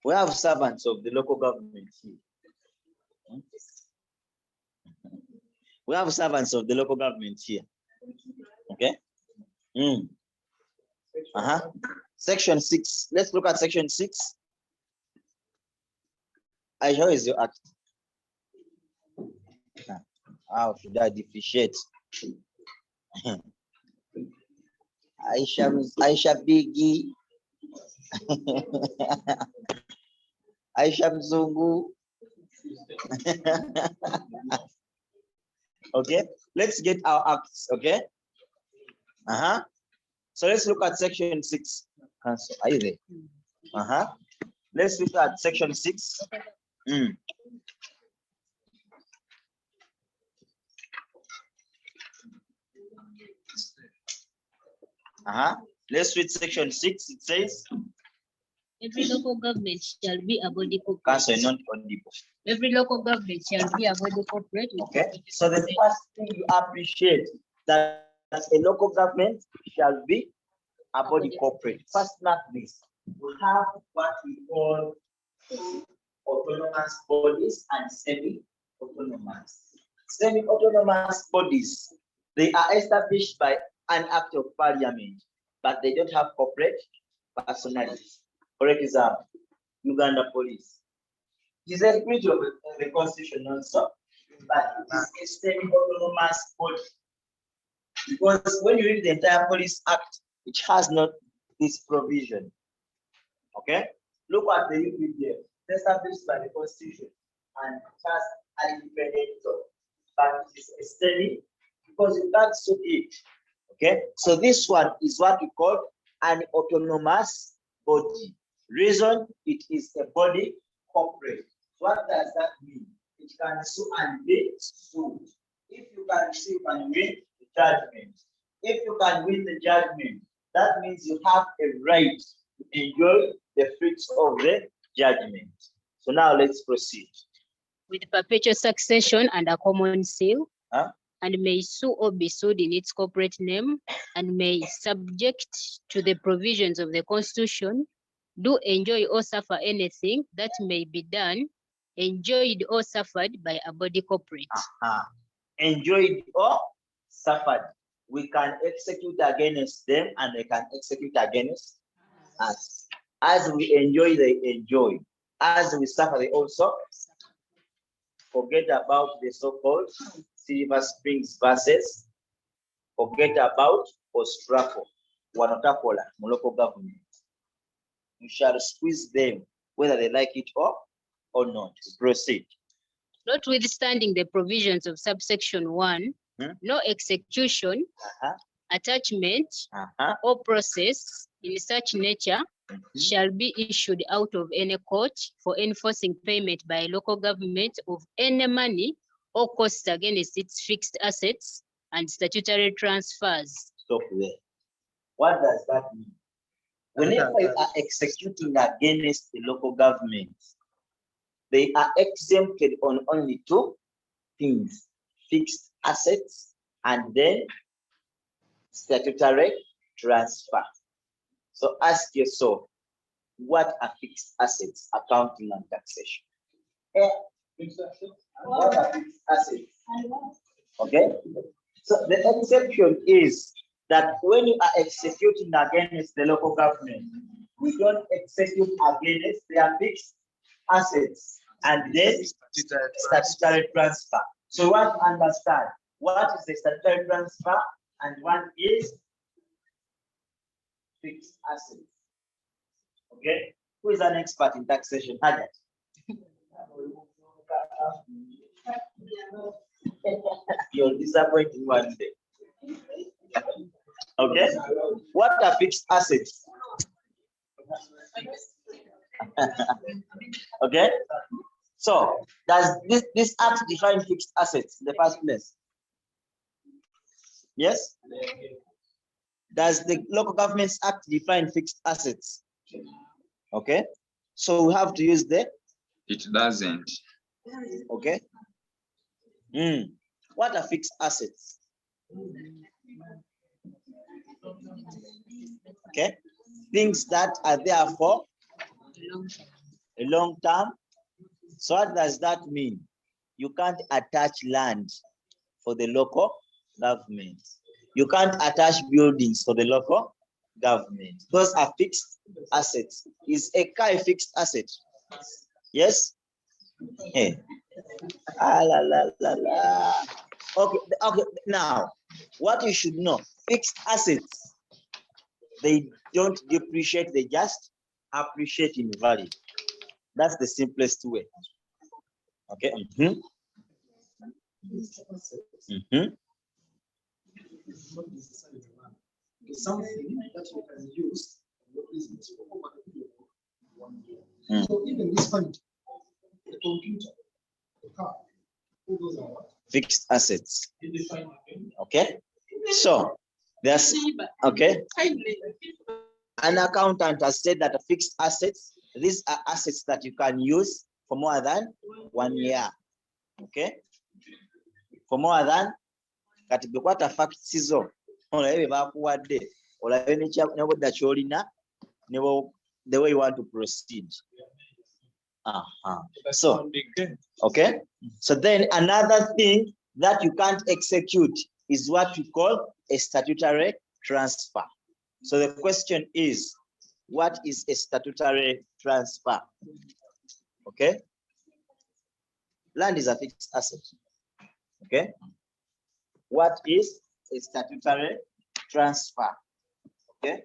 We have servants of the local government here. We have servants of the local government here. Okay. Section 6. Let's look at section 6. How is your act? How should I differentiate? Aisha Biggie. Aisha Mzungu. Okay, let's get our acts. Okay. So let's look at section 6. Are you there? Let's look at section 6. Let's read section 6. It says, every local government shall be a body corporate. Council not audible. Every local government shall be a body corporate. Okay. So the first thing you appreciate that a local government shall be a body corporate. First, not this. We have what we call autonomous bodies and semi-autonomous. Semi-autonomous bodies, they are established by an act of parliament, but they don't have corporate personality. For example, Uganda Police. It is a creature of the constitution also, but it is a semi-autonomous body. Because when you read the entire Police Act, it has not this provision. Okay? Look at the UPDF, established by the constitution and it has an independent law. But it is a steady because you can't suit it. Okay? So this one is what we call an autonomous body. Reason, it is a body corporate. What does that mean? It can sue and be sued. If you can sue, you can win the judgment. If you can win the judgment, that means you have a right to enjoy the fruits of the judgment. So now let's proceed. With perpetual succession and a common seal, and may sue or be sued in its corporate name, and may, subject to the provisions of the Constitution, do enjoy or suffer anything that may be done, enjoyed or suffered by a body corporate. Enjoyed or suffered. We can execute against them and they can execute against us. As we enjoy, they enjoy. As we suffer, they also forget about the so-called Silver Springs verses. Forget about Ostraco, Wanotakola, local government. You shall squeeze them, whether they like it or not. Proceed. Notwithstanding the provisions of subsection 1, no execution, attachment, or process in such nature shall be issued out of any court for enforcing payment by local government of any money or costs against its fixed assets and statutory transfers. Stop there. What does that mean? Whenever you are executing against the local government, they are exempted on only two things: fixed assets and then statutory transfer. So ask yourself, what are fixed assets, accounting and taxation? What are fixed assets? Okay. So the exception is that when you are executing against the local government, we don't execute against their fixed assets and then statutory transfer. So what understand? what is the statutory transfer and one is fixed assets. Okay, who is an expert in taxation? Hajat. You're disappointing one day. Okay, what are fixed assets? Okay, so does this act define fixed assets in the first place? Yes. Does the Local Governments Act define fixed assets? Okay, so we have to use the. It doesn't. Okay. What are fixed assets? Okay, things that are there for a long term. So what does that mean? You can't attach land for the local government. You can't attach buildings for the local government. Those are fixed assets. Is a car a fixed asset? Yes. Hey. La, la, la, la. Okay. Okay. Now, what you should know: fixed assets, they don't depreciate; they just appreciate in value. That's the simplest way. Okay. Something that you can use in your business for over a period of 1 year. So even this furniture, the computer, the car, all those are what? Fixed assets. Okay. So there's okay. An accountant has said that fixed assets, these are assets that you can use for more than 1 year. Okay. For more than what a fact sizo. The way you want to proceed. So, okay. So then another thing that you can't execute is what we call a statutory transfer. So the question is, what is a statutory transfer? Okay. Land is a fixed asset. Okay. What is a statutory transfer? Okay.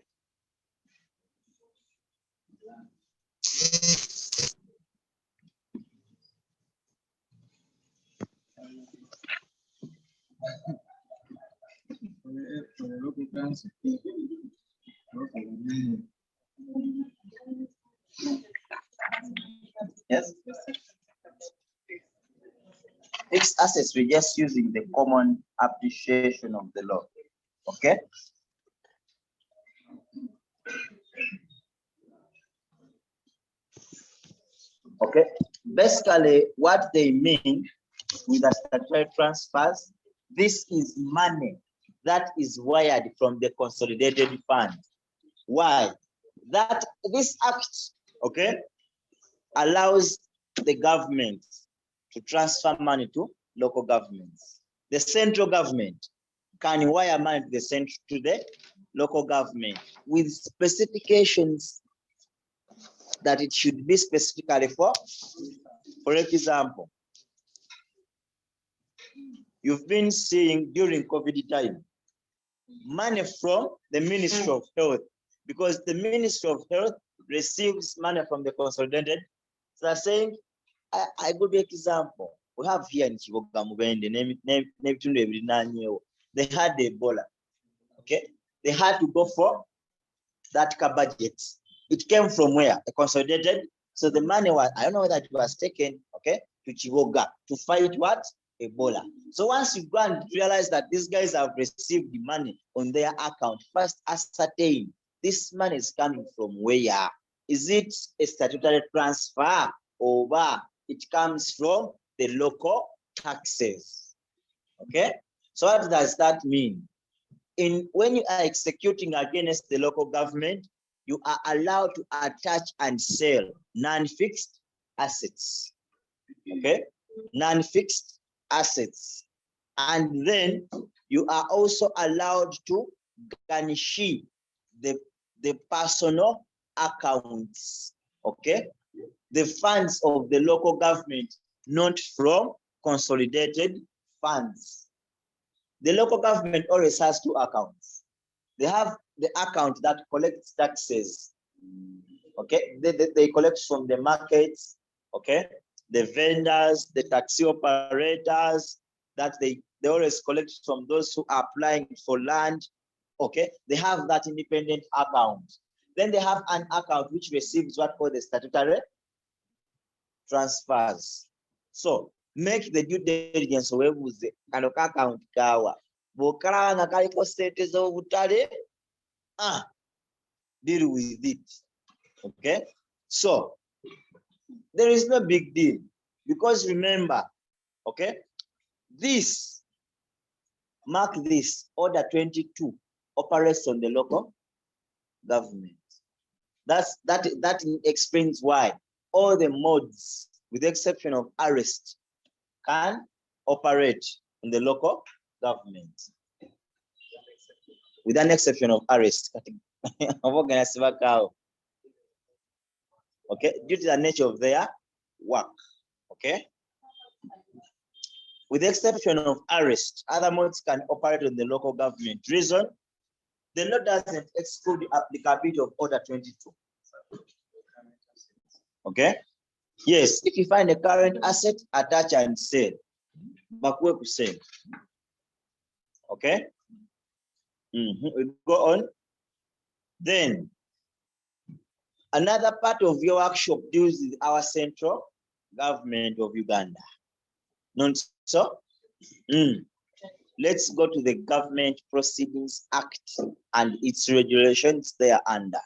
Yes. Fixed assets, we're just using the common appreciation of the law. Okay. Okay. Basically, what they mean with the statutory transfers, this is money that is wired from the consolidated fund. Why? That this act, okay, allows the government to transfer money to local governments. The central government can wire money to the local government with specifications that it should be specifically for example, you've been seeing during COVID time, money from the Ministry of Health, because the Ministry of Health receives money from the consolidated. So they're saying, I could be an example. We have here in Chiboga Mubende, they had Ebola. Okay, they had to go for that budget. It came from where? A consolidated. So the money was, I don't know whether it was taken, okay, to Chiboga to fight what? Ebola. So once you go and realize that these guys have received the money on their account, first ascertain this money is coming from where? Is it a statutory transfer or it comes from the local taxes? Okay. So what does that mean? When you are executing against the local government, you are allowed to attach and sell non-fixed assets. Okay, non-fixed assets. And then you are also allowed to garnish the personal accounts. Okay, the funds of the local government, not from consolidated funds. The local government always has two accounts. They have the account that collects taxes. Okay, they collect from the markets, okay, the vendors, the taxi operators, that they always collect from those who are applying for land. Okay, they have that independent account. Then they have an account which receives what called the statutory transfers. So make the due diligence with the kind of account kawa. Bokaranga kaliko status of utare. Deal with it. Okay, so there is no big deal because remember, okay, this mark this order 22 operates on the local government. That explains why all the modes, with the exception of arrest, can operate in the local government. With an exception of arrest. Okay, due to the nature of their work. Okay. With the exception of arrest, other modes can operate on the local government. Reason, the law doesn't exclude the applicability of order 22. Okay. Yes, if you find a current asset, attach and sell. Bakwe ku sell. Okay. We go on. Then another part of your workshop deals with our central government of Uganda. Not so? Let's go to the Government Proceedings Act and its regulations they are under.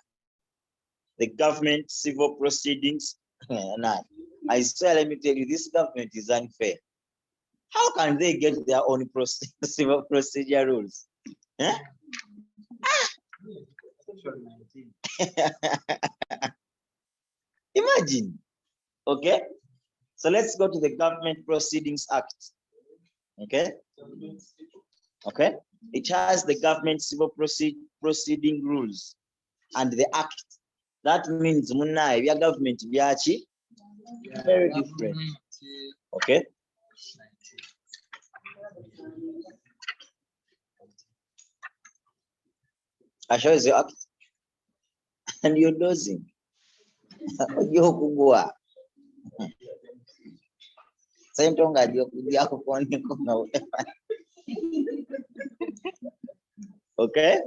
The Government Civil Proceedings. I swear, let me tell you, this government is unfair. How can they get their own civil procedure rules? Huh? Imagine. Okay. So let's go to the Government Proceedings Act. Okay. Okay. It has the Government Civil Proceeding Rules and the Act. That means munai your government biachi very different. Okay. I show you the act and you're dozing. Okay,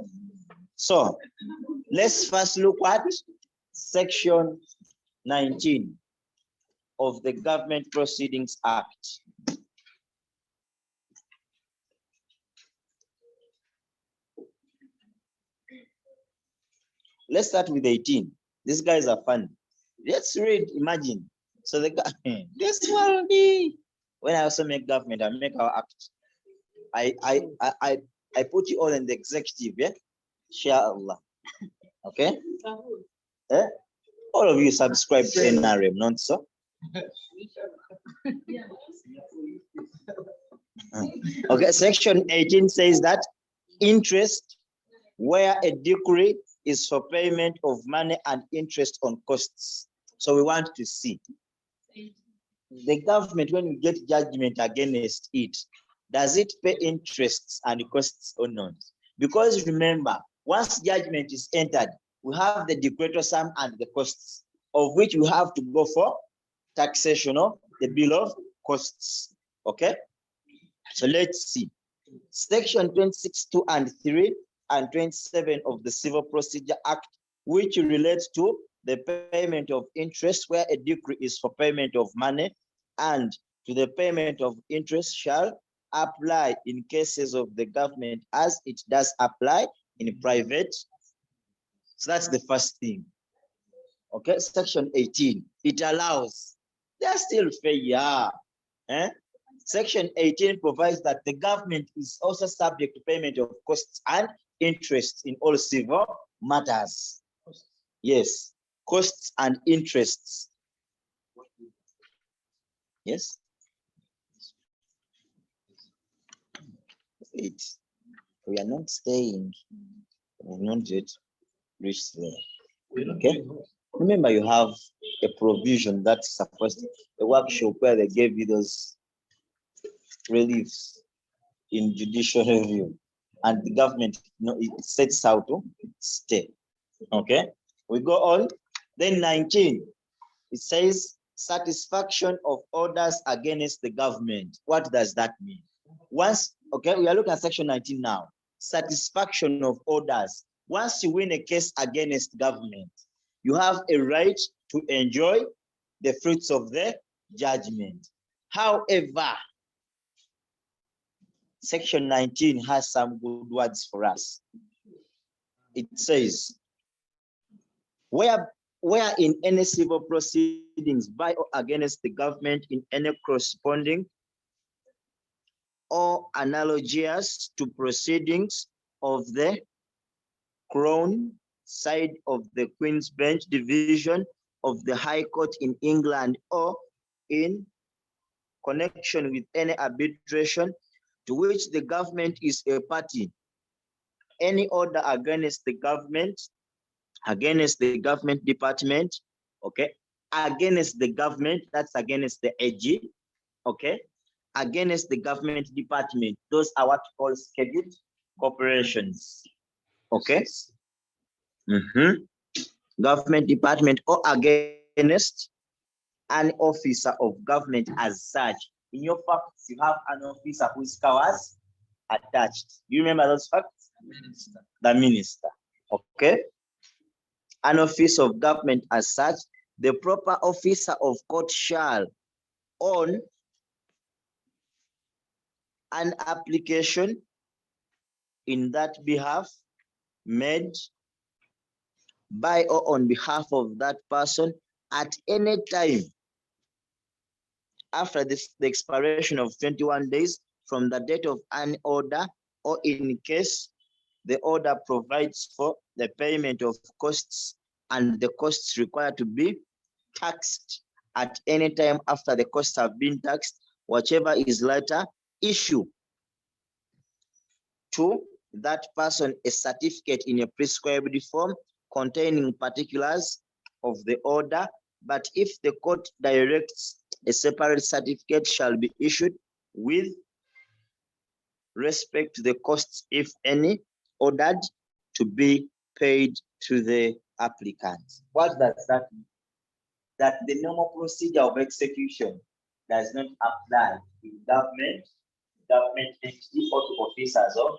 so let's first look at section 19 of the Government Proceedings Act. Let's start with 18. These guys are fun. Let's read, imagine. So the this will be when I also make government, I make our act. I put you all in the executive, yeah? Inshallah. Okay? Eh? All of you subscribe to NRM, not so? Okay, section 18 says that interest where a decree is for payment of money and interest on costs. So we want to see the government, when you get judgment against it, does it pay interests and costs or not? Because remember, once judgment is entered, we have the decretor sum and the costs, of which we have to go for taxation of the bill of costs. Okay, so let's see. Section 26(2) and 3 and 27 of the Civil Procedure Act, which relates to the payment of interest where a decree is for payment of money, and to the payment of interest shall apply in cases of the government as it does apply in private. So that's the first thing. Okay, section 18, it allows, they're still fair, yeah. Section 18 provides that the government is also subject to payment of costs and interests in all civil matters. Yes, costs and interests. Yes. We are not staying. We're not yet reached there. Okay. Remember, you have a provision that's supposed to, a workshop where they gave you those reliefs. in judicial review, and the government, it sets out to stay. Okay, we go on. Then 19, it says satisfaction of orders against the government. What does that mean? Once, okay, we are looking at section 19 now. Satisfaction of orders. Once you win a case against government, you have a right to enjoy the fruits of the judgment. However, section 19 has some good words for us. It says, where in any civil proceedings by or against the government in any corresponding or analogous to proceedings of the Crown side of the Queen's Bench Division of the High Court in England, or in connection with any arbitration to which the government is a party, any order against the government department, okay, against the government, that's against the AG, okay, against the government department, those are what we call scheduled corporations, okay. Government department or against an officer of government as such. In your facts, you have an officer whose powers attached. You remember those facts? The minister. Okay. An office of government as such, the proper officer of court shall, on an application in that behalf made by or on behalf of that person at any time after the expiration of 21 days from the date of an order, or in case the order provides for the payment of costs and the costs required to be taxed at any time after the costs have been taxed, whichever is later, issue to that person a certificate in a prescribed form containing particulars of the order, but if the court directs, a separate certificate shall be issued with respect to the costs, if any, ordered to be paid to the applicant. What does that mean? That the normal procedure of execution does not apply to government entity or to officers of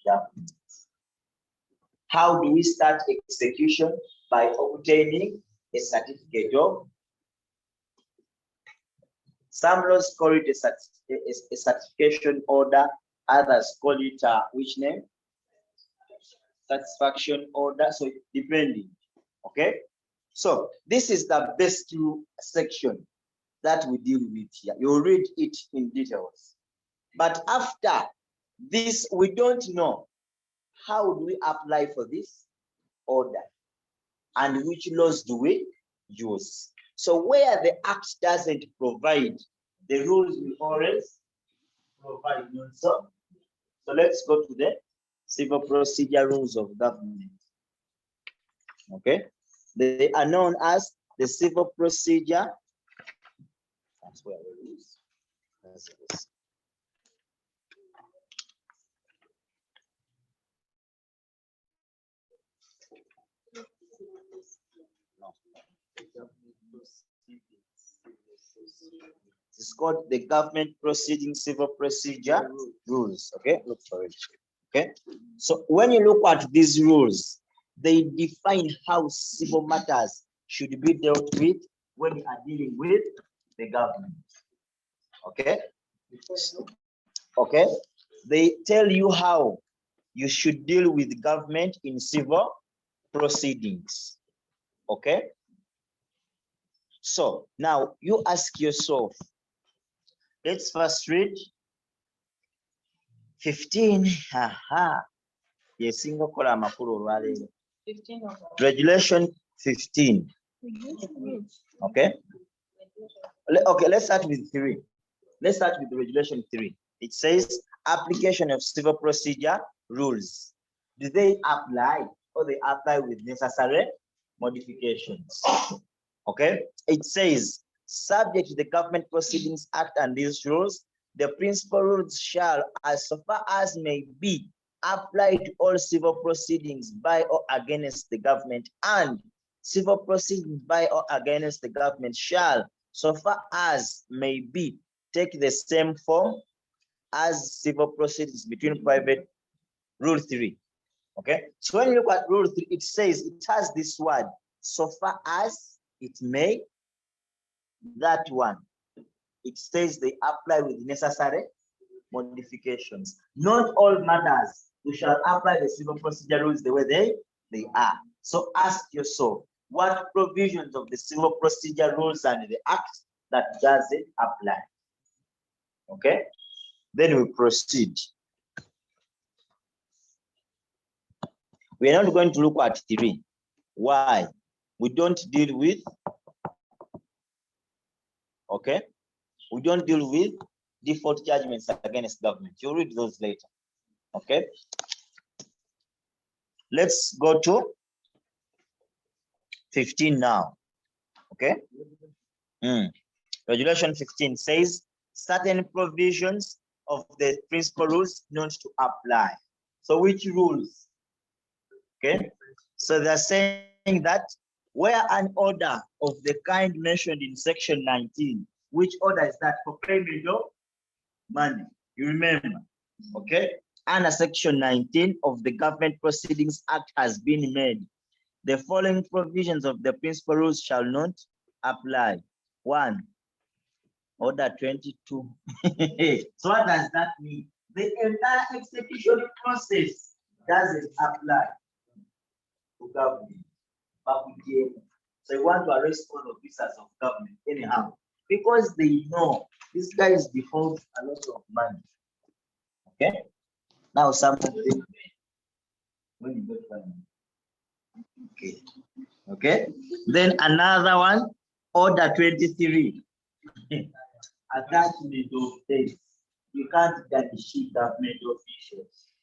government. How do we start execution? By obtaining a certificate of, some laws call it a certification order, others call it which name? Satisfaction order. So depending. Okay. So this is the best section that we deal with here. You'll read it in details. But after this, we don't know how do we apply for this order and which laws do we use. So where the act doesn't provide, the rules will always provide also. So let's go to the civil procedure rules of government. Okay, they are known as the civil procedure. That's where the rules. That's this. It's called the government proceedings civil procedure rules. Okay, look for it. Okay, so when you look at these rules, they define how civil matters should be dealt with when you are dealing with the government. Okay, okay, they tell you how you should deal with government in civil proceedings. Okay, so now you ask yourself, let's first read 15. Yes, regulation 15. Okay. Okay, let's start with 3. Let's start with regulation 3. It says application of civil procedure rules. Do they apply, or they apply with necessary modifications? Okay. It says subject to the Government Proceedings Act and these rules, the principal rules shall, as so far as may be, apply to all civil proceedings by or against the government, and civil proceedings by or against the government shall, so far as may be, take the same form as civil proceedings between private. Rule 3. Okay, so when you look at rule 3, it says it has this word, so far as it may. That one, it says they apply with necessary modifications. Not all matters we shall apply the civil procedure rules the way they are. So ask yourself, what provisions of the civil procedure rules and the act that doesn't apply? Okay, then we proceed. We are not going to look at 3. Why? We don't deal with, okay, we don't deal with default judgments against government. You'll read those later. Okay, let's go to 15 now. Okay, regulation 15 says certain provisions of the principal rules not to apply. So which rules? Okay, so they're saying that where an order of the kind mentioned in section 19, which order is that? For payment of money, you remember? Okay, under section 19 of the Government Proceedings Act has been made, the following provisions of the principal rules shall not apply. 1, order 22. So what does that mean? The entire execution process doesn't apply to government. So you want to arrest all officers of government anyhow, because they know these guys default a lot of money. Okay, now some of them, when you get money. Okay, okay, then another one, order 23. Attachment of dates. You can't garnish government officials.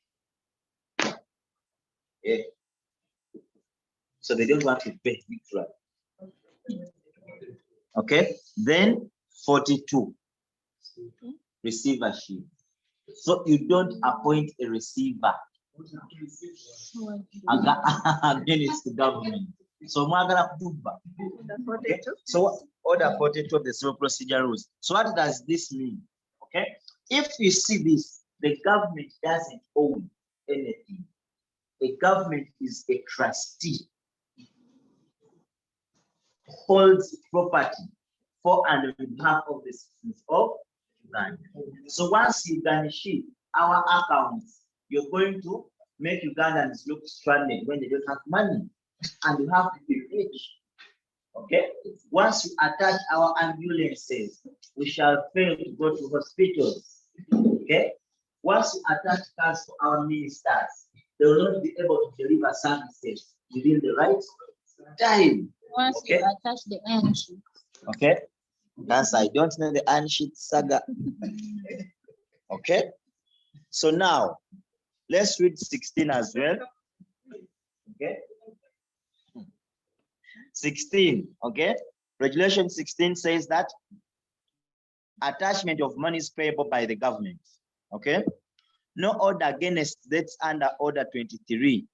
Yeah. So they don't want to pay literally. Okay, then 42, receivership. So you don't appoint a receiver against the government. So okay. So order 42 of the civil procedure rules. So what does this mean? Okay, if you see this, the government doesn't own anything. A government is a trustee, holds property for and on behalf of the citizens of Uganda. So once you garnish our accounts, you're going to make Ugandans look stranded when they don't have money, and you have to be rich. Okay, once you attach our ambulances, we shall fail to go to hospitals. Okay, once you attach cars to our ministers, they will not be able to deliver services within the right time. Once you attach the iron sheet. Okay, that's, I don't know the iron sheet saga. Okay, so now let's read 16 as well. Okay, 16. Okay, regulation 16 says that attachment of money is payable by the government. Okay, no order against debts under order 23,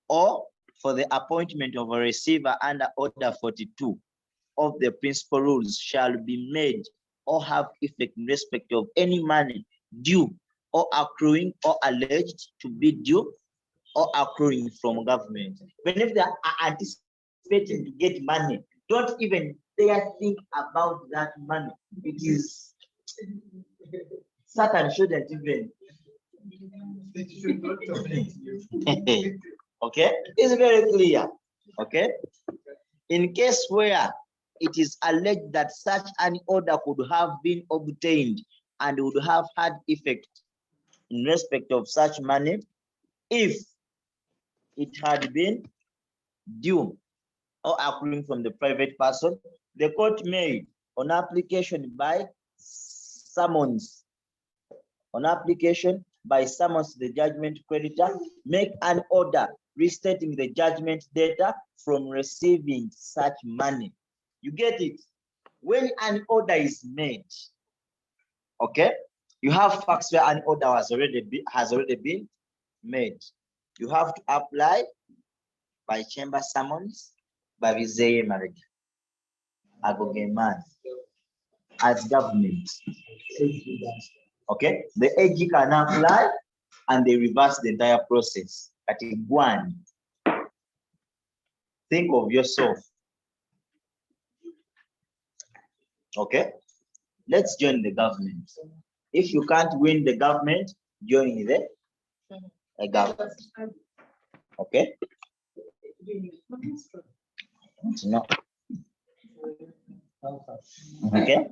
or for the appointment of a receiver under order 42 of the principal rules shall be made or have effect in respect of any money due or accruing or alleged to be due or accruing from government. But if they are anticipating to get money, don't even dare think about that money. It is Satan shouldn't even. Okay, it's very clear. Okay, in case where it is alleged that such an order could have been obtained and would have had effect in respect of such money if it had been due or accruing from the private person, the court may, on application by summons, the judgment creditor, make an order restating the judgment debtor from receiving such money. You get it? When an order is made, Okay, you have facts where an order has already been made. You have to apply by chamber summons, by vizeye marriage, man as government. Okay, the AG can apply and they reverse the entire process. At one, think of yourself. Okay, let's join the government. If you can't win the government, join the government. Okay. No. Okay.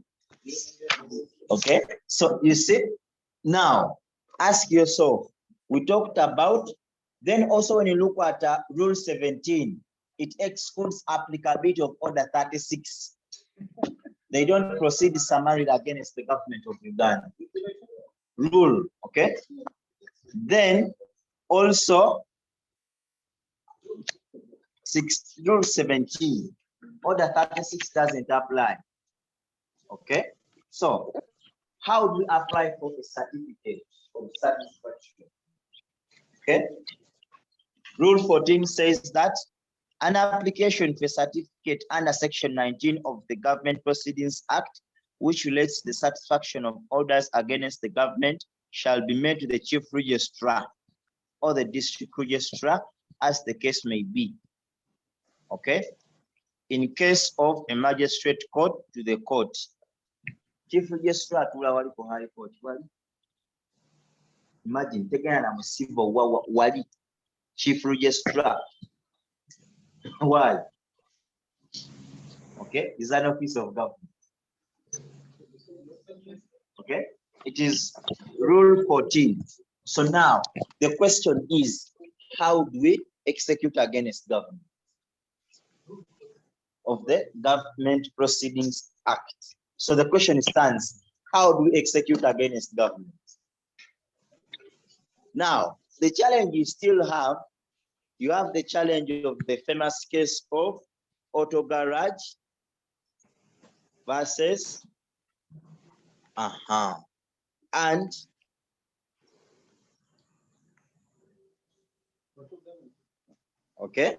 Okay. So you see, now ask yourself. We talked about. Then also when you look at Rule 17, it excludes applicability of Order 36. They don't proceed summarily against the government of Uganda. Rule, okay? Then also Rule 17, Order 36 doesn't apply. Okay? So how do we apply for a certificate of satisfaction? Okay? Rule 14 says that an application for a certificate under Section 19 of the Government Proceedings Act, which relates to the satisfaction of orders against the government, shall be made to the Chief Registrar or the District Registrar, as the case may be. Okay? In case of a magistrate court, to the court. Chief Registrar to the High Court. Imagine taking a civil wali. Chief Registrar. Why? Okay, is an office of government. Okay, it is Rule 14. So now the question is, how do we execute against government? Of the Government Proceedings Act. So the question stands, how do we execute against government? Now, the challenge you still have, you have the challenge of the famous case of Auto Garage versus and okay,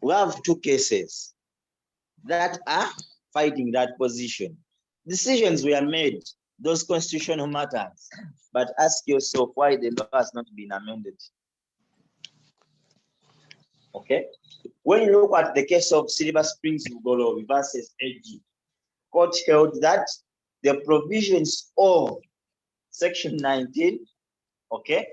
we have two cases that are fighting that position. Decisions were made, those constitutional matters, but ask yourself why the law has not been amended. Okay, when you look at the case of Silver Springs Ugolo versus AG, court held that the provisions of Section 19, okay,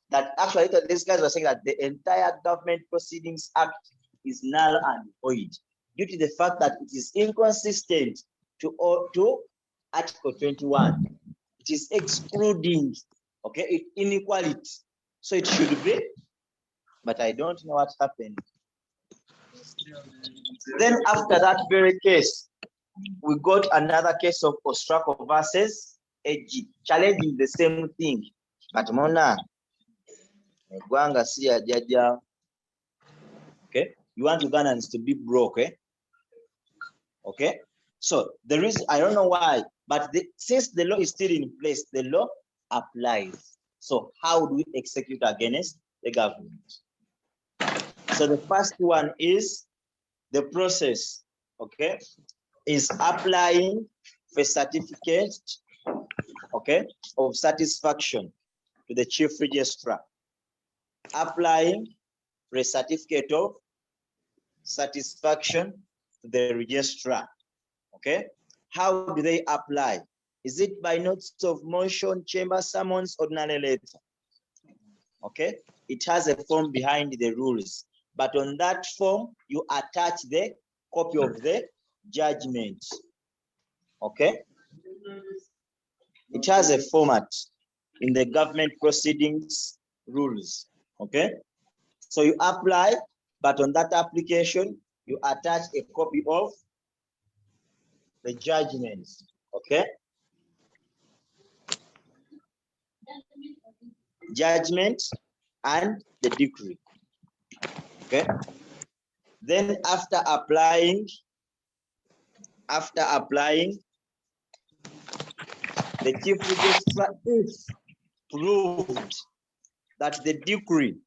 that actually these guys were saying that the entire Government Proceedings Act is null and void due to the fact that it is inconsistent to Article 21. It is excluding, okay, inequality. So it should be, but I don't know what happened. Then after that very case, we got another case of Ostrako versus AG, challenging the same thing. But Mona, okay, you want Ugandans to be broke, eh? Okay, so the reason, I don't know why, but since the law is still in place, the law applies. So how do we execute against the government? So the first one is the process, okay, is applying for certificate, okay, of satisfaction to the Chief Registrar. Applying for a certificate of satisfaction to the registrar. Okay, how do they apply? Is it by notes of motion, chamber summons, ordinary letter? Okay, it has a form behind the rules, but on that form you attach the copy of the judgment. Okay, it has a format in the Government Proceedings rules. Okay, so you apply, but on that application you attach a copy of the judgments. Okay, judgment and the decree. Okay, then after applying the chief registrar, if proved that the decree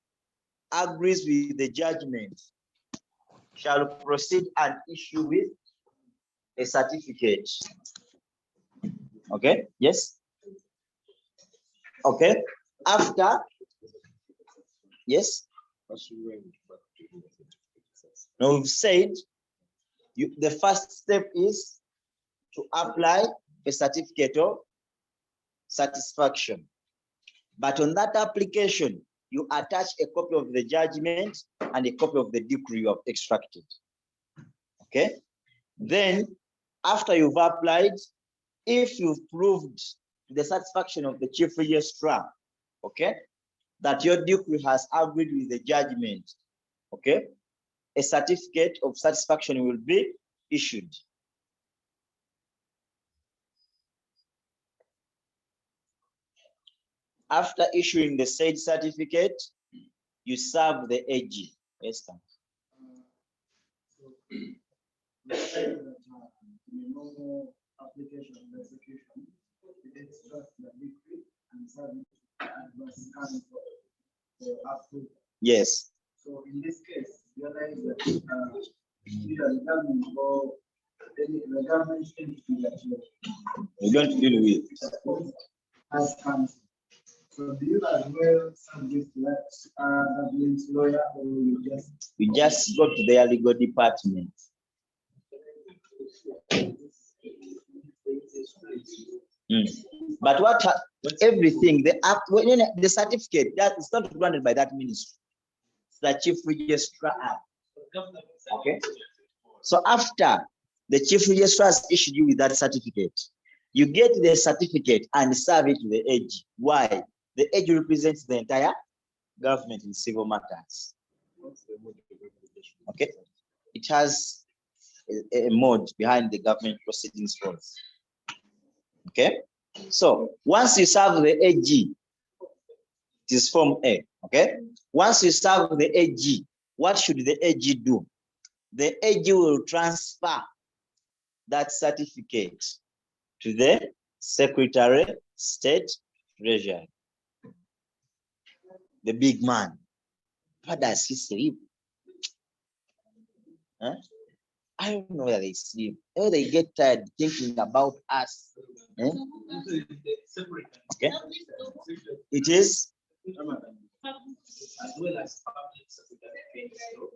agrees with the judgment, shall proceed and issue with a certificate. Okay, yes. Okay, after, yes. Now we've said the first step is to apply a certificate of satisfaction. But on that application, you attach a copy of the judgment and a copy of the decree you have extracted. Okay. Then, after you've applied, if you've proved to the satisfaction of the chief registrar, okay, that your decree has agreed with the judgment, okay, a certificate of satisfaction will be issued. After issuing the said certificate, you serve the AG. Yes, sir. Application of execution, it extracts the decree and serve it advance scan for approval. Yes. So in this case, realize that either the government or the government entity that you're going to deal with has counsel. So do you as well subject that means lawyer, or you just go to their legal department? But everything, the certificate that is not granted by that ministry, it's the chief registrar. Okay. So after the chief registrar has issued you with that certificate, you get the certificate and serve it to the AG. Why? The AG represents the entire government in civil matters. Okay. It has a mode behind the government proceedings clause. Okay. So once you serve the AG, it is Form A. Okay. Once you serve the AG, what should the AG do? The AG will transfer that certificate to the Secretary, State, Treasury. The big man. What does he sleep? Huh? I don't know where they sleep. Oh, they get tired thinking about us. Eh? Okay. It is.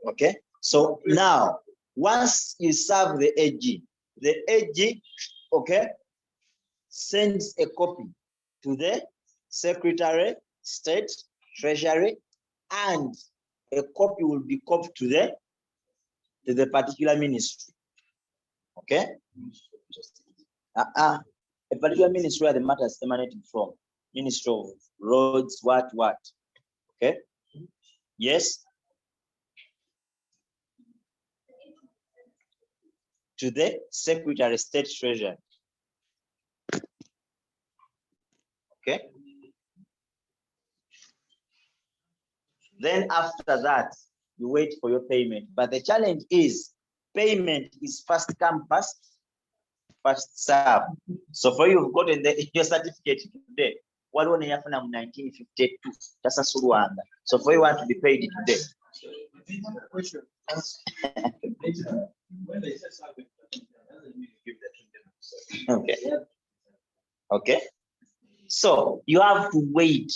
Okay. So now, once you serve the AG, okay, sends a copy to the Secretary, State, Treasury, and a copy will be copied to the particular ministry. Okay. A particular ministry where the matter is emanating from. Ministry of Roads, what. Okay. Yes. To the Secretary, State, Treasury. Okay. Then after that, you wait for your payment. But the challenge is payment is first come, first serve. So for you, you've gotten your certificate today. What one you have from 1952? That's a Suruanda. So for you want to be paid today. Okay. Okay. So you have to wait,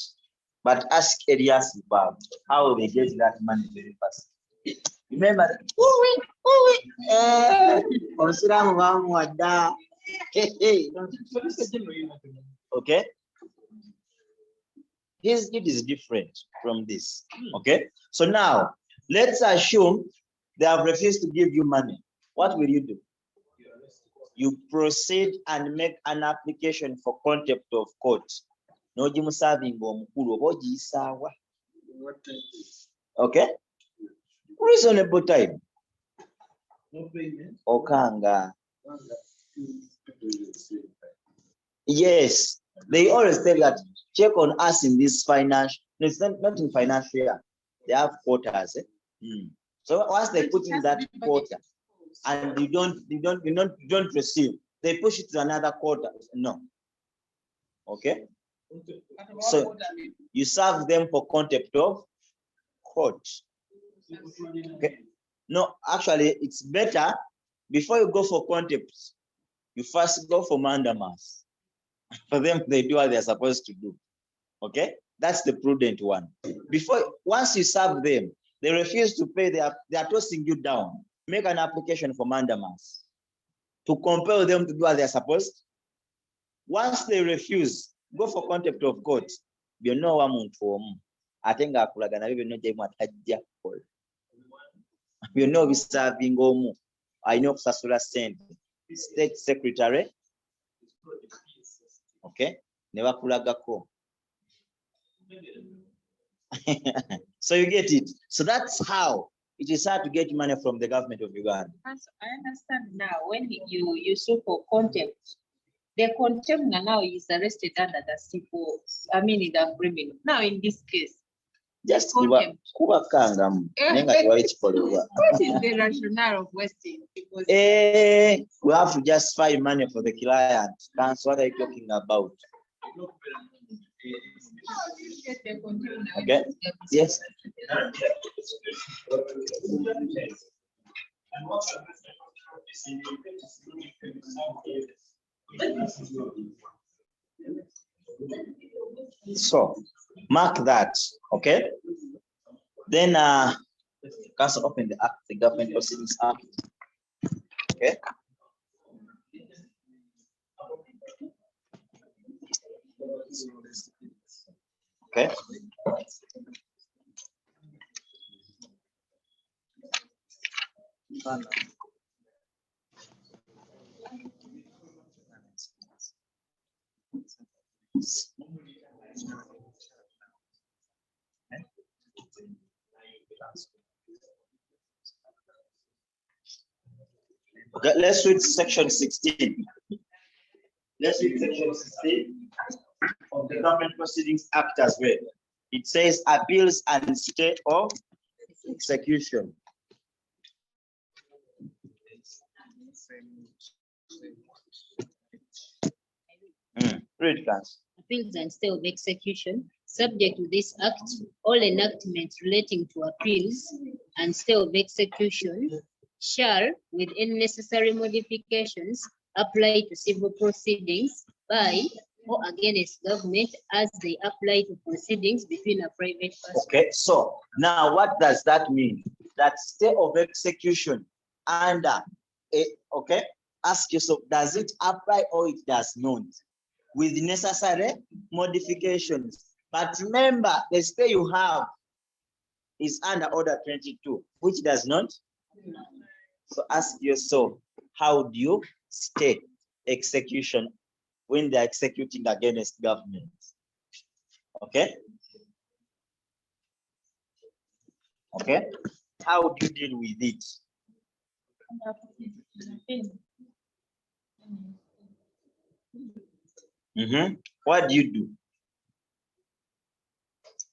but ask Elias about how they get that money very fast. Remember that? Okay. It is different from this. Okay. So now let's assume they have refused to give you money. What will you do? You proceed and make an application for contempt of court. Okay. Reasonable time. Okanga. Yes, they always say that check on us in this financial. No, it's not in financial year. They have quotas. So once they put in that quota and you don't receive, they push it to another quota. No. Okay. So you serve them for contempt of court. Okay. No, actually, it's better before you go for contempt, you first go for mandamus. For them, they do what they're supposed to do. Okay, that's the prudent one. Once you serve them, they refuse to pay. They are tossing you down. Make an application for mandamus to compel them to do what they're supposed. Once they refuse, go for contempt of court. You know what I'm for. I think I could have even know you know we serving omu. I know Sasura sent state secretary. Okay, never kulagako. So you get it. So that's how it is hard to get money from the government of Uganda. I understand now. When you sue for contempt, the contemptor now is arrested under the civil, the criminal. Now in this case, just contempt. What is the rationale of wasting? Because we have to just find money for the client. That's what I'm talking about. Okay. Yes. So mark that. Okay. Then council open the act, the Government Proceedings Act. Okay. Okay. Okay, let's read section 16. Let's read section 16 of the Government Proceedings Act as well. It says appeals and stay of execution. Read, guys. Appeals and stay of execution. Subject to this act, all enactments relating to appeals and stay of execution shall, with any necessary modifications, apply to civil proceedings by or against government as they apply to proceedings between a private person. Okay, so now what does that mean? That stay of execution under okay, ask yourself, does it apply or it does not? With necessary modifications. But remember, the stay you have is under order 22, which does not. So ask yourself, how do you stay execution when they're executing against government? Okay. Okay. How do you deal with it? What do you do?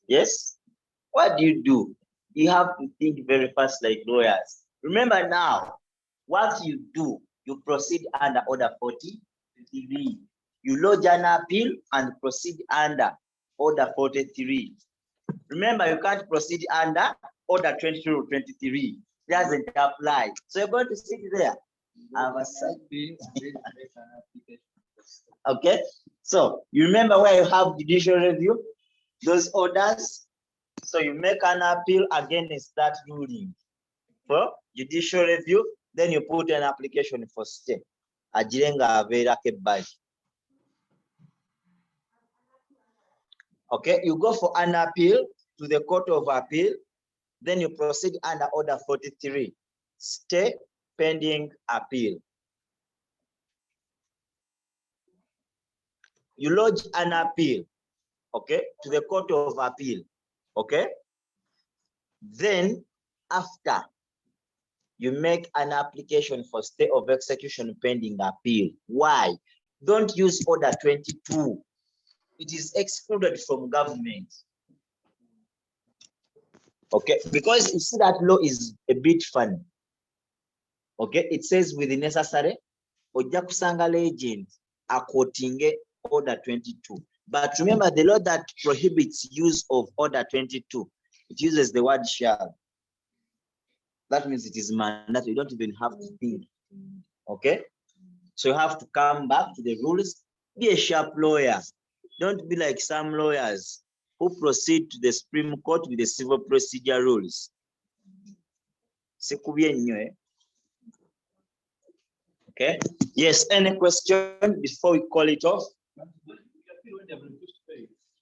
Yes. What do you do? You have to think very fast like lawyers. Remember now, what you do, you proceed under order 43. You lodge an appeal and proceed under order 43. Remember, you can't proceed under order 22 or 23. It doesn't apply. So you're going to sit there. Okay. So you remember where you have judicial review, those orders. So you make an appeal against that ruling for judicial review. Then you put an application for stay. Okay, you go for an appeal to the Court of Appeal. Then you proceed under order 43. Stay pending appeal. You lodge an appeal, okay, to the Court of Appeal, okay? Then after, you make an application for stay of execution pending appeal. Why? Don't use order 22. It is excluded from government. Okay, because you see that law is a bit funny. Okay, it says with the necessary, Ojja kusanga legend, a quoting Order 22. But remember, the law that prohibits use of Order 22, it uses the word shall. That means it is mandatory. You don't even have to think. Okay? So you have to come back to the rules. Be a sharp lawyer. Don't be like some lawyers who proceed to the Supreme Court with the civil procedure rules. Okay? Yes, any question before we call it off?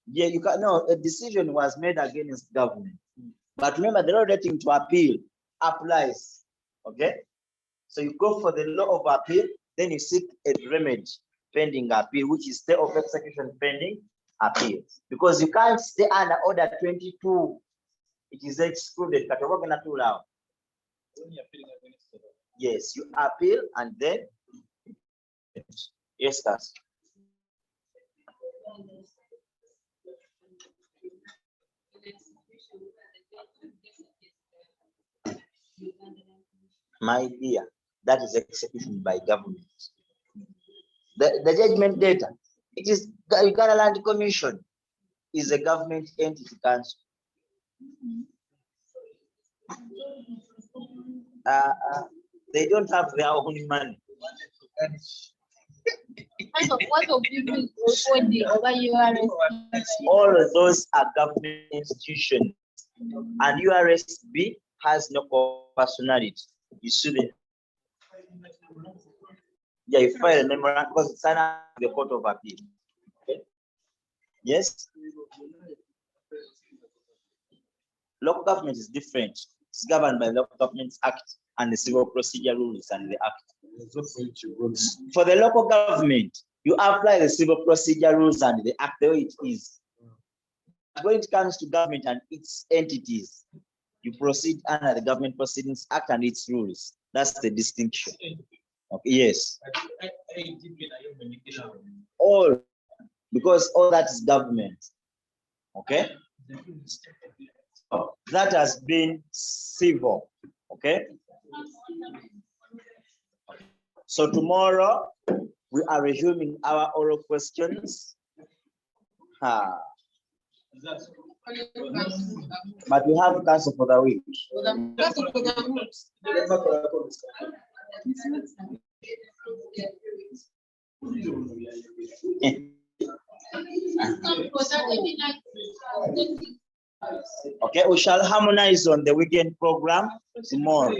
Yeah, you can. No, a decision was made against government. But remember, the law relating to appeal applies. Okay? So you go for the law of appeal, then you seek a remedy pending appeal, which is stay of execution pending appeal. Because you can't stay under Order 22. It is excluded. Yes, you appeal and then. Yes, that's. My dear, that is execution by government. The judgment data, it is Uganda Land Commission is a government entity council. They don't have their own money. All of those are government institutions, and URSB has no personality. You shouldn't. Yeah, you file a memorandum because it's under the Court of Appeal. Okay. Yes. Local government is different. It's governed by Local Governments Act and the Civil Procedure Rules and the Act. For the local government, you apply the Civil Procedure Rules and the Act the way it is. But when it comes to government and its entities, you proceed under the Government Proceedings Act and its rules. That's the distinction. Okay, yes. All, because all that is government. Okay? That has been civil. Okay? So tomorrow we are resuming our oral questions. But we have council for the week. Okay, we shall harmonize on the weekend program tomorrow.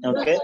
Okay.